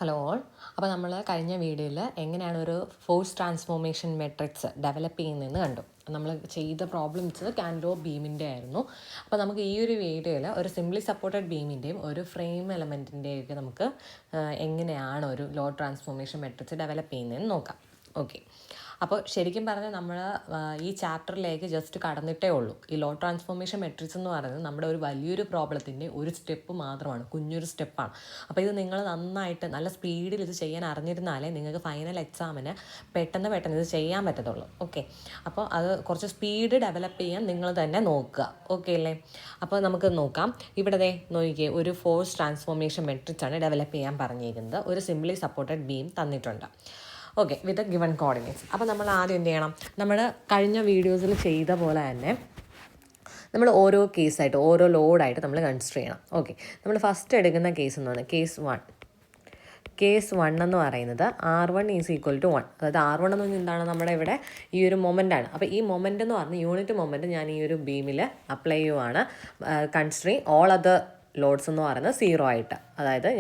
Hello all. അപ്പോൾ നമ്മൾ കഴിഞ്ഞ വീഡിയോയിൽ എങ്ങനെയാണ് ഒരു ഫോഴ്സ് ട്രാൻസ്ഫോർമേഷൻ മെട്രിക്സ് ഡെവലപ്പ് ചെയ്യുന്നതെന്ന് കണ്ടു. നമ്മൾ ചെയ്ത പ്രോബ്ലംസ് കാൻഡോ ബീമിൻ്റെ ആയിരുന്നു. അപ്പോൾ നമുക്ക് ഈ ഒരു വീഡിയോയിൽ ഒരു സിംപ്ലി സപ്പോർട്ടഡ് ബീമിൻ്റെയും ഒരു ഫ്രെയിം എലമെൻറ്റിൻ്റെയൊക്കെ നമുക്ക് എങ്ങനെയാണ് ഒരു ലോഡ് ട്രാൻസ്ഫോർമേഷൻ മെട്രിക്സ് ഡെവലപ്പ് ചെയ്യുന്നതെന്ന് നോക്കാം. ഓക്കെ, അപ്പോൾ ശരിക്കും പറഞ്ഞാൽ നമ്മൾ ഈ ചാപ്റ്ററിലേക്ക് ജസ്റ്റ് കടന്നിട്ടേ ഉള്ളൂ. ഈ ലോഡ് ട്രാൻസ്ഫോർമേഷൻ മെട്രിക്സ് എന്ന് പറയുന്നത് നമ്മുടെ ഒരു വലിയൊരു പ്രോബ്ലത്തിൻ്റെ ഒരു സ്റ്റെപ്പ് മാത്രമാണ്, കുഞ്ഞൊരു സ്റ്റെപ്പാണ്. അപ്പോൾ ഇത് നിങ്ങൾ നന്നായിട്ട് നല്ല സ്പീഡിൽ ഇത് ചെയ്യാൻ അറിഞ്ഞിരുന്നാലേ നിങ്ങൾക്ക് ഫൈനൽ എക്സാമിന് പെട്ടെന്ന് ഇത് ചെയ്യാൻ പറ്റത്തുള്ളൂ. ഓക്കെ, അപ്പോൾ അത് കുറച്ച് സ്പീഡ് ഡെവലപ്പ് ചെയ്യാൻ നിങ്ങൾ തന്നെ നോക്കുക. ഓക്കെ അല്ലേ? അപ്പോൾ നമുക്ക് നോക്കാം. ഇവിടെ നോക്കിയേ, ഒരു ഫോഴ്സ് ട്രാൻസ്ഫോർമേഷൻ മെട്രിക്സ് ആണ് ഡെവലപ്പ് ചെയ്യാൻ പറഞ്ഞിരിക്കുന്നത്. ഒരു സിംപ്ലി സപ്പോർട്ടഡ് ബീം തന്നിട്ടുണ്ട്. ഓക്കെ, വിത്ത് ഗിവൺ കോർഡിനേറ്റ്സ്. അപ്പോൾ നമ്മൾ ആദ്യം എന്ത് ചെയ്യണം? നമ്മൾ കഴിഞ്ഞ വീഡിയോസിൽ ചെയ്ത പോലെ തന്നെ നമ്മൾ ഓരോ കേസായിട്ട് ഓരോ ലോഡായിട്ട് നമ്മൾ കൺസിഡർ ചെയ്യണം. ഓക്കെ, നമ്മൾ ഫസ്റ്റ് എടുക്കുന്ന കേസ് എന്നാണ് കേസ് 1 എന്ന് പറയുന്നത് R1 = 1. അതായത് R1 എന്ന് പറഞ്ഞാൽ എന്താണ്? നമ്മുടെ ഇവിടെ ഈ ഒരു മൊമെൻ്റാണ്. അപ്പോൾ ഈ മൊമെൻ്റ് എന്ന് പറഞ്ഞാൽ യൂണിറ്റ് മൊമെൻ്റ് ഞാൻ ഈ ഒരു ബീമിൽ അപ്ലൈ ചെയ്യുവാണ്. കൺസിഡറിങ് ഓൾ അതർ ലോഡ്സ് എന്ന് പറയുന്നത് 0 ആയിട്ട്. അതായത്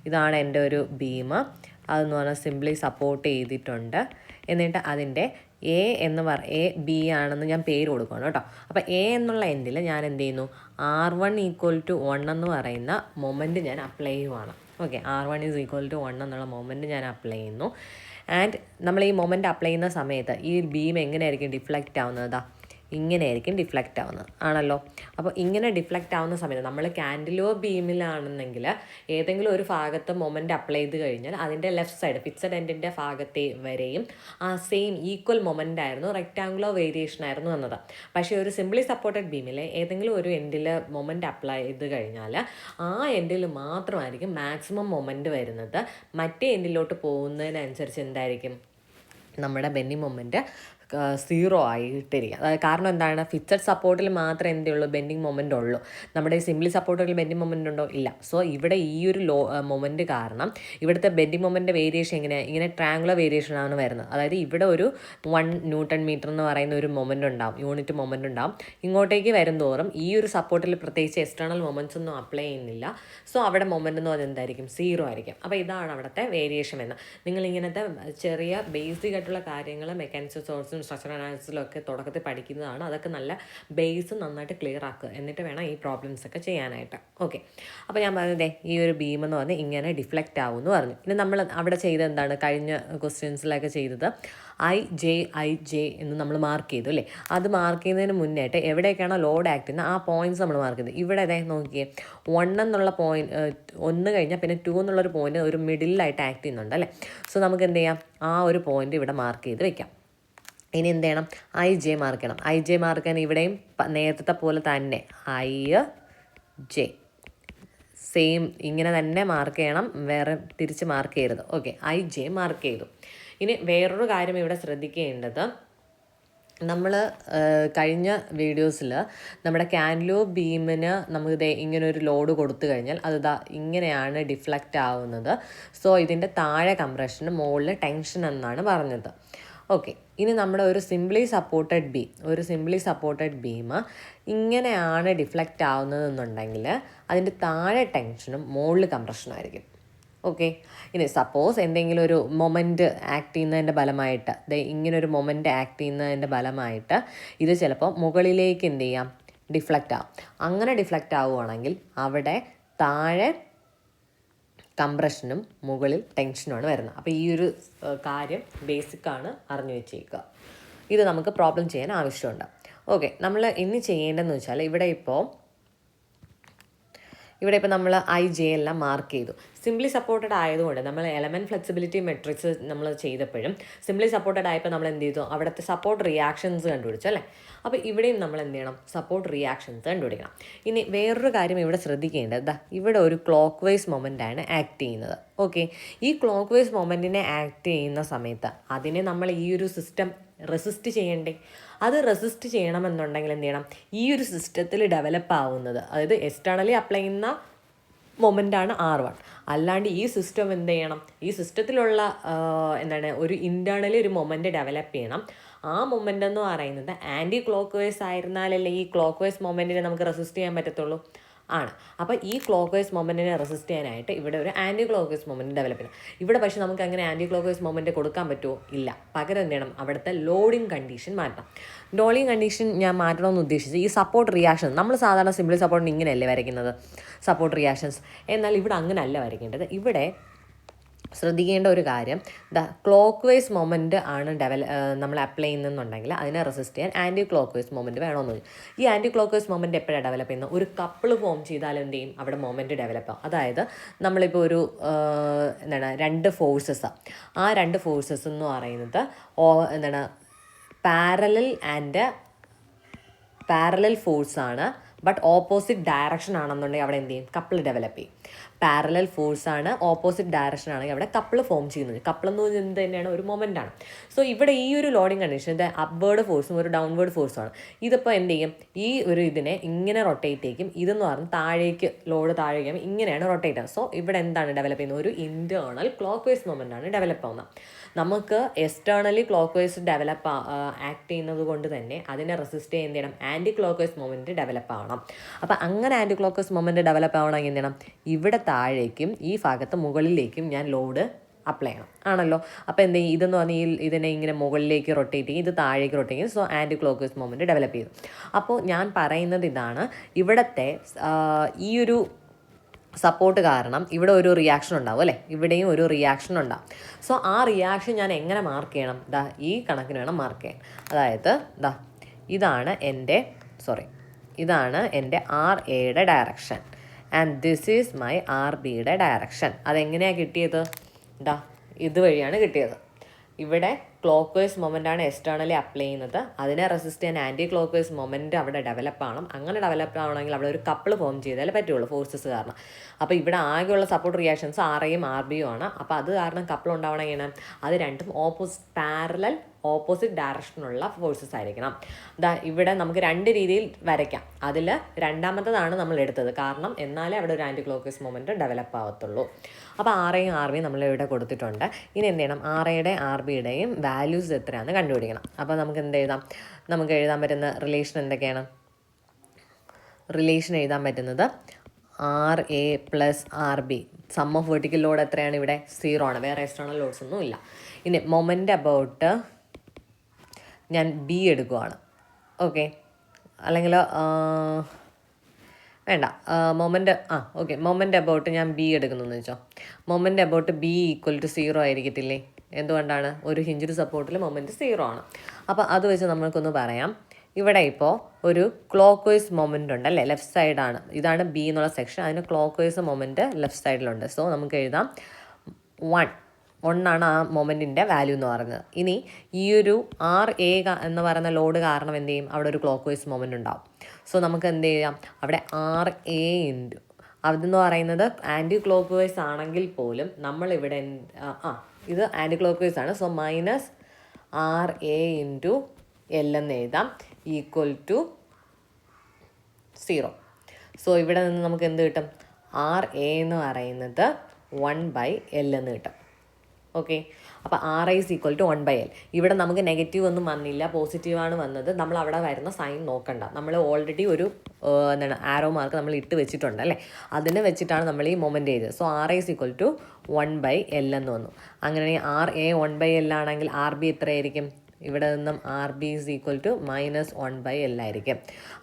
ഇതാണ് എൻ്റെ ഒരു ബീം. അതെന്ന് പറഞ്ഞാൽ സിംപ്ലി സപ്പോർട്ട് ചെയ്തിട്ടുണ്ട്. എന്നിട്ട് അതിൻ്റെ എ ബി ആണെന്ന് ഞാൻ പേര് കൊടുക്കണം കേട്ടോ. അപ്പോൾ എ എന്നുള്ള എൻഡിൽ ഞാൻ എന്ത് ചെയ്യുന്നു? R1 = 1 എന്ന് പറയുന്ന മൊമെൻറ്റ് ഞാൻ അപ്ലൈ ചെയ്യുവാണ്. ഓക്കെ, R1 = 1 എന്നുള്ള മൊമെൻറ്റ് ഞാൻ അപ്ലൈ ചെയ്യുന്നു. ആൻഡ് നമ്മൾ ഈ മൊമെൻറ്റ് അപ്ലൈ ചെയ്യുന്ന സമയത്ത് ഈ ബീം എങ്ങനെയായിരിക്കും ഡിഫ്ലക്റ്റ് ആവുന്നത്? ഇങ്ങനെയായിരിക്കും ഡിഫ്ലക്റ്റ് ആവുന്നത് ആണല്ലോ. അപ്പോൾ ഇങ്ങനെ ഡിഫ്ലക്റ്റ് ആവുന്ന സമയത്ത് നമ്മൾ കാൻഡിലോ ബീമിലാണെന്നെങ്കിൽ ഏതെങ്കിലും ഒരു ഭാഗത്ത് മൊമെൻ്റ് അപ്ലൈ ചെയ്ത് കഴിഞ്ഞാൽ അതിൻ്റെ ലെഫ്റ്റ് സൈഡ് ഫിക്സഡ് എൻഡിൻ്റെ ഭാഗത്തെ വരെയും ആ സെയിം ഈക്വൽ മൊമെൻ്റ് ആയിരുന്നു, റെക്റ്റാങ്കുലർ വേരിയേഷൻ ആയിരുന്നു വന്നത്. പക്ഷേ ഒരു സിംപ്ലി സപ്പോർട്ടഡ് ബീമിൽ ഏതെങ്കിലും ഒരു എൻഡിൽ മൊമെൻ്റ് അപ്ലൈ ചെയ്ത് കഴിഞ്ഞാൽ ആ എൻഡിൽ മാത്രമായിരിക്കും മാക്സിമം മൊമെൻ്റ് വരുന്നത്. മറ്റേ എൻഡിലോട്ട് പോകുന്നതിനനുസരിച്ച് എന്തായിരിക്കും? നമ്മുടെ ബെൻഡിങ് മൊമെൻറ്റ് 0 ആയിട്ടിരിക്കുക. അതായത് കാരണം എന്താണ്? ഫിക്സഡ് സപ്പോർട്ടിൽ മാത്രമേ എന്തേ ഉള്ളൂ? ബെൻഡിങ് മൊമെൻ്റ് ഉള്ളൂ. നമ്മുടെ സിംപ്ലി സപ്പോർട്ടിൽ ബെൻഡിങ് മൊമെൻ്റ് ഉണ്ടോ? ഇല്ല. സോ ഇവിടെ ഈ ഒരു മൊമെൻ്റ് കാരണം ഇവിടുത്തെ ബെൻഡിങ് മൊമെൻ്റ് വേരിയേഷൻ ഇങ്ങനെ ട്രാങ്കുലർ വേരിയേഷൻ ആണ് വരുന്നത്. അതായത് ഇവിടെ ഒരു 1 ന്യൂട്ടൺ മീറ്റർ എന്ന് പറയുന്ന ഒരു മൊമെൻ്റ് ഉണ്ടാവും, യൂണിറ്റ് മൊമെൻ്റ് ഉണ്ടാവും. ഇങ്ങോട്ടേക്ക് വരും തോറും ഈ ഒരു സപ്പോർട്ടിൽ പ്രത്യേകിച്ച് എക്സ്റ്റേണൽ മൊമെൻറ്റ്സ് ഒന്നും അപ്ലൈ ചെയ്യുന്നില്ല. സോ അവിടെ മൊമെൻ്റ് എന്ന് പറഞ്ഞാൽ എന്തായിരിക്കും? 0 ആയിരിക്കും. അപ്പോൾ ഇതാണ് അവിടുത്തെ വേരിയേഷൻ എന്ന്. നിങ്ങളിങ്ങനത്തെ ചെറിയ ബേസിക് ആയിട്ടുള്ള കാര്യങ്ങൾ മെക്കാനിക്സ് സോഴ്സും സ്ട്രക്ചർ അനാലിസിസിലും ഒക്കെ തുടക്കത്തിൽ പഠിക്കുന്നതാണ്. അതൊക്കെ നല്ല ബേസ് നന്നായിട്ട് ക്ലിയർ ആക്കുക. എന്നിട്ട് വേണം ഈ പ്രോബ്ലംസ് ഒക്കെ ചെയ്യാനായിട്ട്. ഓക്കെ, അപ്പോൾ ഞാൻ പറഞ്ഞതേ ഈ ഒരു ബീം എന്ന് പറഞ്ഞാൽ ഇങ്ങനെ ഡിഫ്ലക്റ്റ് ആവും എന്ന് പറഞ്ഞു. ഇനി നമ്മൾ അവിടെ ചെയ്തത് എന്താണ്? കഴിഞ്ഞ ക്വസ്റ്റ്യൻസിലൊക്കെ ചെയ്തത് ഐ ജെ എന്ന് നമ്മൾ മാർക്ക് ചെയ്തു അല്ലേ? അത് മാർക്ക് ചെയ്യുന്നതിന് മുന്നേട്ട് എവിടെയൊക്കെയാണോ ലോഡ് ആക്ട് ചെയ്യുന്നത് ആ പോയിന്റ്സ് നമ്മൾ മാർക്ക് ചെയ്തു. ഇവിടെ നോക്കിയേ, 1 എന്നുള്ള പോയിന്റ് 1 കഴിഞ്ഞാൽ പിന്നെ 2 എന്നുള്ളൊരു പോയിന്റ് ഒരു മിഡിലായിട്ട് ആക്ട് ചെയ്യുന്നുണ്ട് അല്ലേ? സോ നമുക്ക് എന്ത് ചെയ്യാം? ആ ഒരു പോയിന്റ് ഇവിടെ മാർക്ക് ചെയ്ത് വെക്കാം. ഇനി എന്ത് ചെയ്യണം? ഐ മാർക്ക് ചെയ്യണം. മാർക്ക് ചെയ്യാൻ ഇവിടെയും നേരത്തെ പോലെ തന്നെ IJ സെയിം ഇങ്ങനെ തന്നെ മാർക്ക് ചെയ്യണം, വേറെ തിരിച്ച് മാർക്ക് ചെയ്യരുത്. ഓക്കെ, IJ മാർക്ക് ചെയ്തു. ഇനി വേറൊരു കാര്യം ഇവിടെ ശ്രദ്ധിക്കേണ്ടത്, നമ്മൾ കഴിഞ്ഞ വീഡിയോസിൽ നമ്മുടെ കാൻഡിലോ ബീമിന് നമുക്ക് ഇങ്ങനൊരു ലോഡ് കൊടുത്തു കഴിഞ്ഞാൽ അത് ഇങ്ങനെയാണ് ഡിഫ്ലക്റ്റ് ആവുന്നത്. സോ ഇതിൻ്റെ താഴെ കംപ്രഷന് മുകളിൽ ടെൻഷൻ എന്നാണ് പറഞ്ഞത്. ഓക്കെ, ഇനി നമ്മുടെ ഒരു സിംപ്ലി സപ്പോർട്ടഡ് ബീം ഇങ്ങനെയാണ് ഡിഫ്ലക്റ്റ് ആവുന്നതെന്നുണ്ടെങ്കിൽ അതിൻ്റെ താഴെ ടെൻഷനും മുകളിൽ കംപ്രഷനും ആയിരിക്കും. ഓക്കെ, ഇനി സപ്പോസ് എന്തെങ്കിലും ഒരു മൊമെൻറ്റ് ആക്ട് ചെയ്യുന്നതിൻ്റെ ഫലമായിട്ട് ഇങ്ങനൊരു മൊമെൻറ്റ് ആക്ട് ചെയ്യുന്നതിൻ്റെ ഫലമായിട്ട് ഇത് ചിലപ്പോൾ മുകളിലേക്ക് എന്ത് ചെയ്യാം? ഡിഫ്ലക്റ്റ് ആവും. അങ്ങനെ ഡിഫ്ലക്റ്റ് ആവുകയാണെങ്കിൽ അവിടെ താഴെ കംപ്രഷനും മുകളിൽ ടെൻഷനുമാണ് വരുന്നത്. അപ്പോൾ ഈ ഒരു കാര്യം ബേസിക്കാണ്, അറിഞ്ഞു വെച്ചേക്കുക. ഇത് നമുക്ക് പ്രോബ്ലം ചെയ്യാൻ ആവശ്യമുണ്ട്. ഓക്കെ, നമ്മൾ ഇനി ചെയ്യേണ്ടതെന്ന് വെച്ചാൽ ഇവിടെ ഇപ്പോൾ നമ്മൾ IJ എല്ലാം മാർക്ക് ചെയ്തു. സിംപ്ലി സപ്പോർട്ടഡ് ആയതുകൊണ്ട് നമ്മൾ എലമെൻറ്റ് ഫ്ലെക്സിബിലിറ്റി മെട്രിക്സ് നമ്മൾ ചെയ്തപ്പോഴും സിംപ്ലി സപ്പോർട്ടഡ് ആയപ്പോൾ നമ്മൾ എന്ത് ചെയ്തു? അവിടുത്തെ സപ്പോർട്ട് റിയാക്ഷൻസ് കണ്ടുപിടിച്ചു അല്ലേ? അപ്പോൾ ഇവിടെയും നമ്മൾ എന്ത് ചെയ്യണം? സപ്പോർട്ട് റിയാക്ഷൻസ് കണ്ടുപിടിക്കണം. ഇനി വേറൊരു കാര്യം ഇവിടെ ശ്രദ്ധിക്കേണ്ടത്, ഇവിടെ ഒരു ക്ലോക്ക് വൈസ് മൊമെൻ്റാണ് ആക്ട് ചെയ്യുന്നത്. ഓക്കെ, ഈ ക്ലോക്ക് വൈസ് മൊമെൻറ്റിനെ ആക്ട് ചെയ്യുന്ന സമയത്ത് അതിനെ നമ്മൾ ഈ ഒരു സിസ്റ്റം റെസിസ്റ്റ് ചെയ്യണ്ടേ? അത് റെസിസ്റ്റ് ചെയ്യണമെന്നുണ്ടെങ്കിൽ എന്ത് ചെയ്യണം? ഈ ഒരു സിസ്റ്റത്തിൽ ഡെവലപ്പ് ആവുന്നത്, അതായത് എക്സ്റ്റേണലി അപ്ലൈ ചെയ്യുന്ന മൊമെൻ്റാണ് R1. അല്ലാണ്ട് ഈ സിസ്റ്റം എന്ത് ചെയ്യണം? ഈ സിസ്റ്റത്തിലുള്ള ഒരു ഇൻറ്റേർണലി ഒരു മൊമെൻറ്റ് ഡെവലപ്പ് ചെയ്യണം. ആ മൊമെൻ്റ് എന്ന് പറയുന്നത് ആൻറ്റി ക്ലോക്ക് വൈസ് ആയിരുന്നാലല്ലേ ഈ ക്ലോക്ക് വൈസ് മൊമെൻറ്റിനെ നമുക്ക് റെസിസ്റ്റ് ചെയ്യാൻ പറ്റത്തുള്ളൂ. ആണ്. അപ്പോൾ ഈ ക്ലോക്ക് വൈസ് മൊമെൻറ്റിനെ റെസിസ്റ്റ് ചെയ്യാനായിട്ട് ഇവിടെ ഒരു anti clock vice moment develop ചെയ്യണം. ഇവിടെ പക്ഷേ നമുക്ക് അങ്ങനെ ആൻറ്റി ക്ലോക്ക് വൈസ് മൊമെൻറ്റ് കൊടുക്കാൻ പറ്റുമോ? ഇല്ല. പകരം എന്ത് ചെയ്യണം? അവിടുത്തെ ലോഡിങ് കണ്ടീഷൻ മാറ്റണം. ലോഡിങ് കണ്ടീഷൻ ഞാൻ മാറ്റണമെന്ന് ഉദ്ദേശിച്ച് ഈ സപ്പോർട്ട് റിയാക്ഷൻ നമ്മൾ സാധാരണ സിമ്പിൾ സപ്പോർട്ടിന് ഇങ്ങനെയല്ലേ വരയ്ക്കുന്നത്, സപ്പോർട്ട് റിയാക്ഷൻസ്. എന്നാൽ ഇവിടെ അങ്ങനെയല്ല വരയ്ക്കേണ്ടത്. ഇവിടെ ശ്രദ്ധിക്കേണ്ട ഒരു കാര്യം, ക്ലോക്ക് വൈസ് മൊമെൻറ്റ് ആണ് നമ്മൾ അപ്ലൈ ചെയ്യുന്നുണ്ടെങ്കിൽ അതിനെ റെസിസ്റ്റ് ചെയ്യാൻ ആൻറ്റി ക്ലോക്ക് വൈസ് മൊമെൻറ്റ് വേണമെന്ന്. ഈ ആൻറ്റി ക്ലോക്ക് വൈസ് മൊമെൻറ്റ് എപ്പോഴാണ് ഡെവലപ്പ് ചെയ്യുന്നത്? ഒരു കപ്പിൾ ഫോം ചെയ്താൽ എന്ത് ചെയ്യും? അവിടെ മൊമെൻറ്റ് ഡെവലപ്പ് ആവും. അതായത് നമ്മളിപ്പോൾ ഒരു രണ്ട് ഫോഴ്സസാണ്. ആ രണ്ട് ഫോഴ്സസ് എന്ന് പറയുന്നത് പാരലൽ ഫോഴ്സാണ്, ബട്ട് ഓപ്പോസിറ്റ് ഡയറക്ഷൻ ആണെന്നുണ്ടെങ്കിൽ അവിടെ എന്ത് ചെയ്യും? കപ്പിൾ ഡെവലപ്പ് ചെയ്യും. പാരലൽ ഫോഴ്സാണ്, ഓപ്പോസിറ്റ് ഡയറക്ഷൻ ആണെങ്കിൽ അവിടെ കപ്പിൾ ഫോം ചെയ്യുന്നത്. കപ്പിൾ എന്ന് പറയുന്നത് തന്നെയാണ് ഒരു മൊമെൻ്റ് ആണ്. സോ ഇവിടെ ഈ ഒരു ലോഡിങ് കണ്ടീഷൻ ഇത് അപ്വേർഡ് ഫോഴ്സും ഒരു ഡൗൺവേർഡ് ഫോഴ്സുമാണ്. ഇതിപ്പോൾ എന്ത് ചെയ്യും? ഈ ഒരു ഇതിനെ ഇങ്ങനെ റൊട്ടേറ്റ് ചെയ്യും. ഇതെന്ന് പറഞ്ഞാൽ താഴേക്ക് ലോഡ് താഴേക്ക് ഇങ്ങനെയാണ് റൊട്ടേറ്റ് ആവുക. സോ ഇവിടെ എന്താണ് ഡെവലപ്പ് ചെയ്യുന്നത്? ഒരു ഇൻറ്റേർണൽ ക്ലോക്ക് വൈസ് മൊമെൻ്റ് ആണ് ഡെവലപ്പ് ആവുന്നത്. നമുക്ക് externally clockwise develop act ചെയ്യുന്നത് കൊണ്ട് തന്നെ അതിനെ റെസിസ്റ്റ് ചെയ്യാൻ എന്ത് ചെയ്യണം? Anti clock vice moment develop ആവണം. അപ്പോൾ അങ്ങനെ anti clock vice moment develop ആവണമെങ്കിൽ എന്ത് ചെയ്യണം? ഇവിടെ താഴേക്കും ഈ ഭാഗത്ത് മുകളിലേക്കും ഞാൻ ലോഡ് അപ്ലൈ ചെയ്യണം ആണല്ലോ. അപ്പോൾ എന്ത് ചെയ്യും? ഇതെന്ന് പറഞ്ഞാൽ ഇതിനെ ഇങ്ങനെ മുകളിലേക്ക് റൊട്ടേറ്റ് ചെയ്യും, ഇത് താഴേക്ക് റൊട്ടേറ്റ് ചെയ്യും. So anti clock vice moment develop ചെയ്തു. അപ്പോൾ ഞാൻ പറയുന്നത് ഇതാണ്, ഇവിടുത്തെ ഈ ഒരു സപ്പോർട്ട് കാരണം ഇവിടെ ഒരു റിയാക്ഷൻ ഉണ്ടാവും അല്ലേ, ഇവിടെയും ഒരു റിയാക്ഷൻ ഉണ്ടാവും. സോ ആ റിയാക്ഷൻ ഞാൻ എങ്ങനെ മാർക്ക് ചെയ്യണം? ഈ കണക്കിന് വേണം മാർക്ക് ചെയ്യാൻ. അതായത് ഇതാണ് എൻ്റെ ആർ എയുടെ direction and this is my R ബിയുടെ ഡയറക്ഷൻ. അതെങ്ങനെയാണ് കിട്ടിയത്? ഇതുവഴിയാണ് കിട്ടിയത്. ഇവിടെ ക്ലോക്ക് വൈസ് മൊമെൻ്റാണ് എക്സ്റ്റേർണലി അപ്ലൈ ചെയ്യുന്നത്. അതിനെ റെസിസ്റ്റ് ചെയ്യാൻ ആൻറ്റി ക്ലോക്ക് വൈസ് മൊമെൻറ്റ് അവിടെ ഡെവലപ്പ് ആവണം. അങ്ങനെ ഡെവലപ്പ് ആവണമെങ്കിൽ അവിടെ ഒരു കപ്പിൾ ഫോം ചെയ്താലേ പറ്റുള്ളൂ, ഫോഴ്സസ് കാരണം. അപ്പോൾ ഇവിടെ ആകെയുള്ള സപ്പോർട്ട് റിയാക്ഷൻസ് ആർ എയും ആർ ബിയും ആണ്. അപ്പോൾ അത് കാരണം കപ്പിൾ ഉണ്ടാവണമെങ്കിൽ അത് രണ്ടും ഓപ്പോസിറ്റ് ഡയറക്ഷനുള്ള ഫോഴ്സസ് ആയിരിക്കണം. ഇവിടെ നമുക്ക് രണ്ട് രീതിയിൽ വരയ്ക്കാം. അതിൽ രണ്ടാമത്തതാണ് നമ്മൾ എടുത്തത്, കാരണം എന്നാലേ അവിടെ ഒരു anti clock vice moment develop ആവത്തുള്ളൂ. അപ്പോൾ ആർ എയും ആർ ബിയും നമ്മളിവിടെ കൊടുത്തിട്ടുണ്ട്. ഇനി എന്ത് ചെയ്യണം? ആർ എയുടെ ആർ ബിയുടെയും വാല്യൂസ് എത്രയാണെന്ന് കണ്ടുപിടിക്കണം. അപ്പോൾ നമുക്ക് എന്ത് എഴുതാം? നമുക്ക് എഴുതാൻ പറ്റുന്ന റിലേഷൻ എന്തൊക്കെയാണ്? റിലേഷൻ എഴുതാൻ പറ്റുന്നത് R A plus R B. Sum of vertical load എത്രയാണ്? ഇവിടെ 0 ആണ്, വേറെ എക്സ്റ്റേണൽ ലോഡ്സ് ഒന്നും ഇല്ല. ഇനി മൊമെൻ്റ് അബൌട്ട് ഞാൻ ബി എടുക്കുവാണ്. ഓക്കെ, അല്ലെങ്കിൽ വേണ്ട, മൊമെൻ്റ് അബൌട്ട് ഞാൻ ബി എടുക്കുന്നു എന്ന് വെച്ചോ. Moment about B equal to 0 ആയിരിക്കത്തില്ലേ? എന്തുകൊണ്ടാണ്? ഒരു ഹിഞ്ചിഡ് സപ്പോർട്ടിൽ മൊമെൻറ്റ് 0 ആണ്. അപ്പോൾ അത് വെച്ച് നമ്മൾക്കൊന്ന് പറയാം. ഇവിടെ ഇപ്പോൾ ഒരു ക്ലോക്ക് വൈസ് മൊമെൻ്റ് ഉണ്ട് അല്ലേ, ലെഫ്റ്റ് സൈഡാണ്. ഇതാണ് ബി എന്നുള്ള സെക്ഷൻ, അതിന് ക്ലോക്ക് വൈസ് മൊമെൻറ്റ് ലെഫ്റ്റ് സൈഡിലുണ്ട്. സോ നമുക്ക് എഴുതാം 1 ആണ് ആ മൊമെൻറ്റിൻ്റെ വാല്യൂ എന്ന് പറയുന്നത്. ഇനി ഈ ഒരു ആർ എ എന്ന് പറയുന്ന ലോഡ് കാരണം എന്ത് ചെയ്യും? അവിടെ ഒരു ക്ലോക്ക് വൈസ് മൊമെൻറ്റ് ഉണ്ടാവും. സോ നമുക്ക് എന്ത് ചെയ്യാം? അവിടെ ആർ എ ഇൻറ്റു അതെന്ന് പറയുന്നത് ആൻറ്റി ക്ലോക്ക് വൈസ് ആണെങ്കിൽ പോലും നമ്മളിവിടെ ഇത് ആൻറ്റി ക്ലോക്ക് വൈസ് ആണ്. So minus R A into L എന്ന് എഴുതാം ഈക്വൽ ടു 0. സോ ഇവിടെ നിന്ന് നമുക്ക് എന്ത് കിട്ടും? ആർ എ എന്ന് പറയുന്നത് 1/L എന്ന് കിട്ടും. ഓക്കെ, അപ്പോൾ R I equal to 1/L. ഇവിടെ നമുക്ക് നെഗറ്റീവ് ഒന്നും വന്നില്ല, പോസിറ്റീവാണ് വന്നത്. നമ്മൾ അവിടെ വരുന്ന സൈൻ നോക്കണ്ട. നമ്മൾ ഓൾറെഡി ഒരു ആരോ മാർക്ക് നമ്മൾ ഇട്ട് വെച്ചിട്ടുണ്ട് അല്ലേ, അതിനെ വെച്ചിട്ടാണ് നമ്മൾ ഈ മൊമെൻ്റ് ചെയ്തത്. So R I equal to 1/L എന്ന് വന്നു. അങ്ങനെ ആർ എ 1/L ആണെങ്കിൽ ആർ ബി എത്രയായിരിക്കും? ഇവിടെ നിന്നും R B is equal to -1/L ആയിരിക്കും.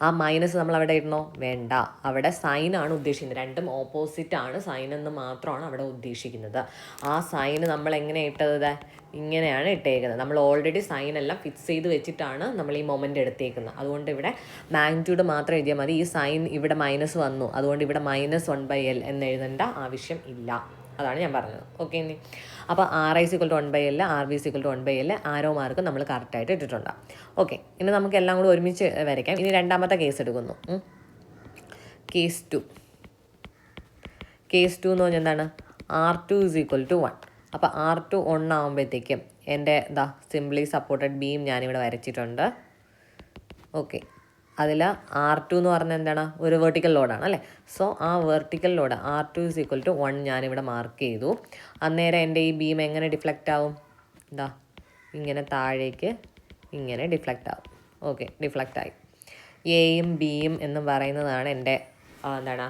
ആ മൈനസ് നമ്മൾ അവിടെ ഇടണോ? വേണ്ട, അവിടെ സൈനാണ് ഉദ്ദേശിക്കുന്നത്. രണ്ടും ഓപ്പോസിറ്റ് ആണ്, സൈൻ എന്ന് മാത്രമാണ് അവിടെ ഉദ്ദേശിക്കുന്നത്. ആ സൈന് നമ്മൾ എങ്ങനെ ഇട്ടത്? ഇങ്ങനെയാണ് ഇട്ടേക്കുന്നത്. നമ്മൾ ഓൾറെഡി സൈൻ എല്ലാം ഫിക്സ് ചെയ്ത് വെച്ചിട്ടാണ് നമ്മൾ ഈ മൊമെൻ്റ് എടുത്തേക്കുന്നത്. അതുകൊണ്ട് ഇവിടെ മാഗ്നിറ്റ്യൂഡ് മാത്രം എഴുതിയാൽ മതി. ഈ സൈൻ ഇവിടെ മൈനസ് വന്നു, അതുകൊണ്ട് ഇവിടെ -1/L എന്ന് എഴുതേണ്ട ആവശ്യം ഇല്ല. അതാണ് ഞാൻ പറഞ്ഞത്. ഓക്കെ, ഇനി അപ്പോൾ R I equal to 1/L, R B equal to 1/L, arrow mark നമ്മൾ കറക്റ്റായിട്ട് ഇട്ടിട്ടുണ്ട്. ഓക്കെ, ഇനി നമുക്ക് എല്ലാം കൂടി ഒരുമിച്ച് വരയ്ക്കാം. ഇനി രണ്ടാമത്തെ കേസ് എടുക്കുന്നു. കേസ് 2 എന്ന് പറഞ്ഞാൽ എന്താണ്? R2 is equal to 1. അപ്പോൾ R2 1 ആകുമ്പോഴത്തേക്കും എൻ്റെ സിംപ്ലി സപ്പോർട്ടഡ് ബീം ഞാനിവിടെ വരച്ചിട്ടുണ്ട്. ഓക്കെ, അതിൽ R2 എന്ന് പറഞ്ഞാൽ എന്താണ്? ഒരു വെർട്ടിക്കൽ ലോഡാണ് അല്ലേ. സോ ആ vertical load R2 is equal to 1 ഞാനിവിടെ മാർക്ക് ചെയ്തു. അന്നേരം എൻ്റെ ഈ ബീം എങ്ങനെ ഡിഫ്ലക്റ്റ് ആവും? ഇങ്ങനെ താഴേക്ക് ഇങ്ങനെ ഡിഫ്ലക്റ്റ് ആവും. ഓക്കെ, ഡിഫ്ലക്റ്റ് ആയി. എയും ബിയും എന്ന് പറയുന്നതാണ് എൻ്റെ എന്താണ്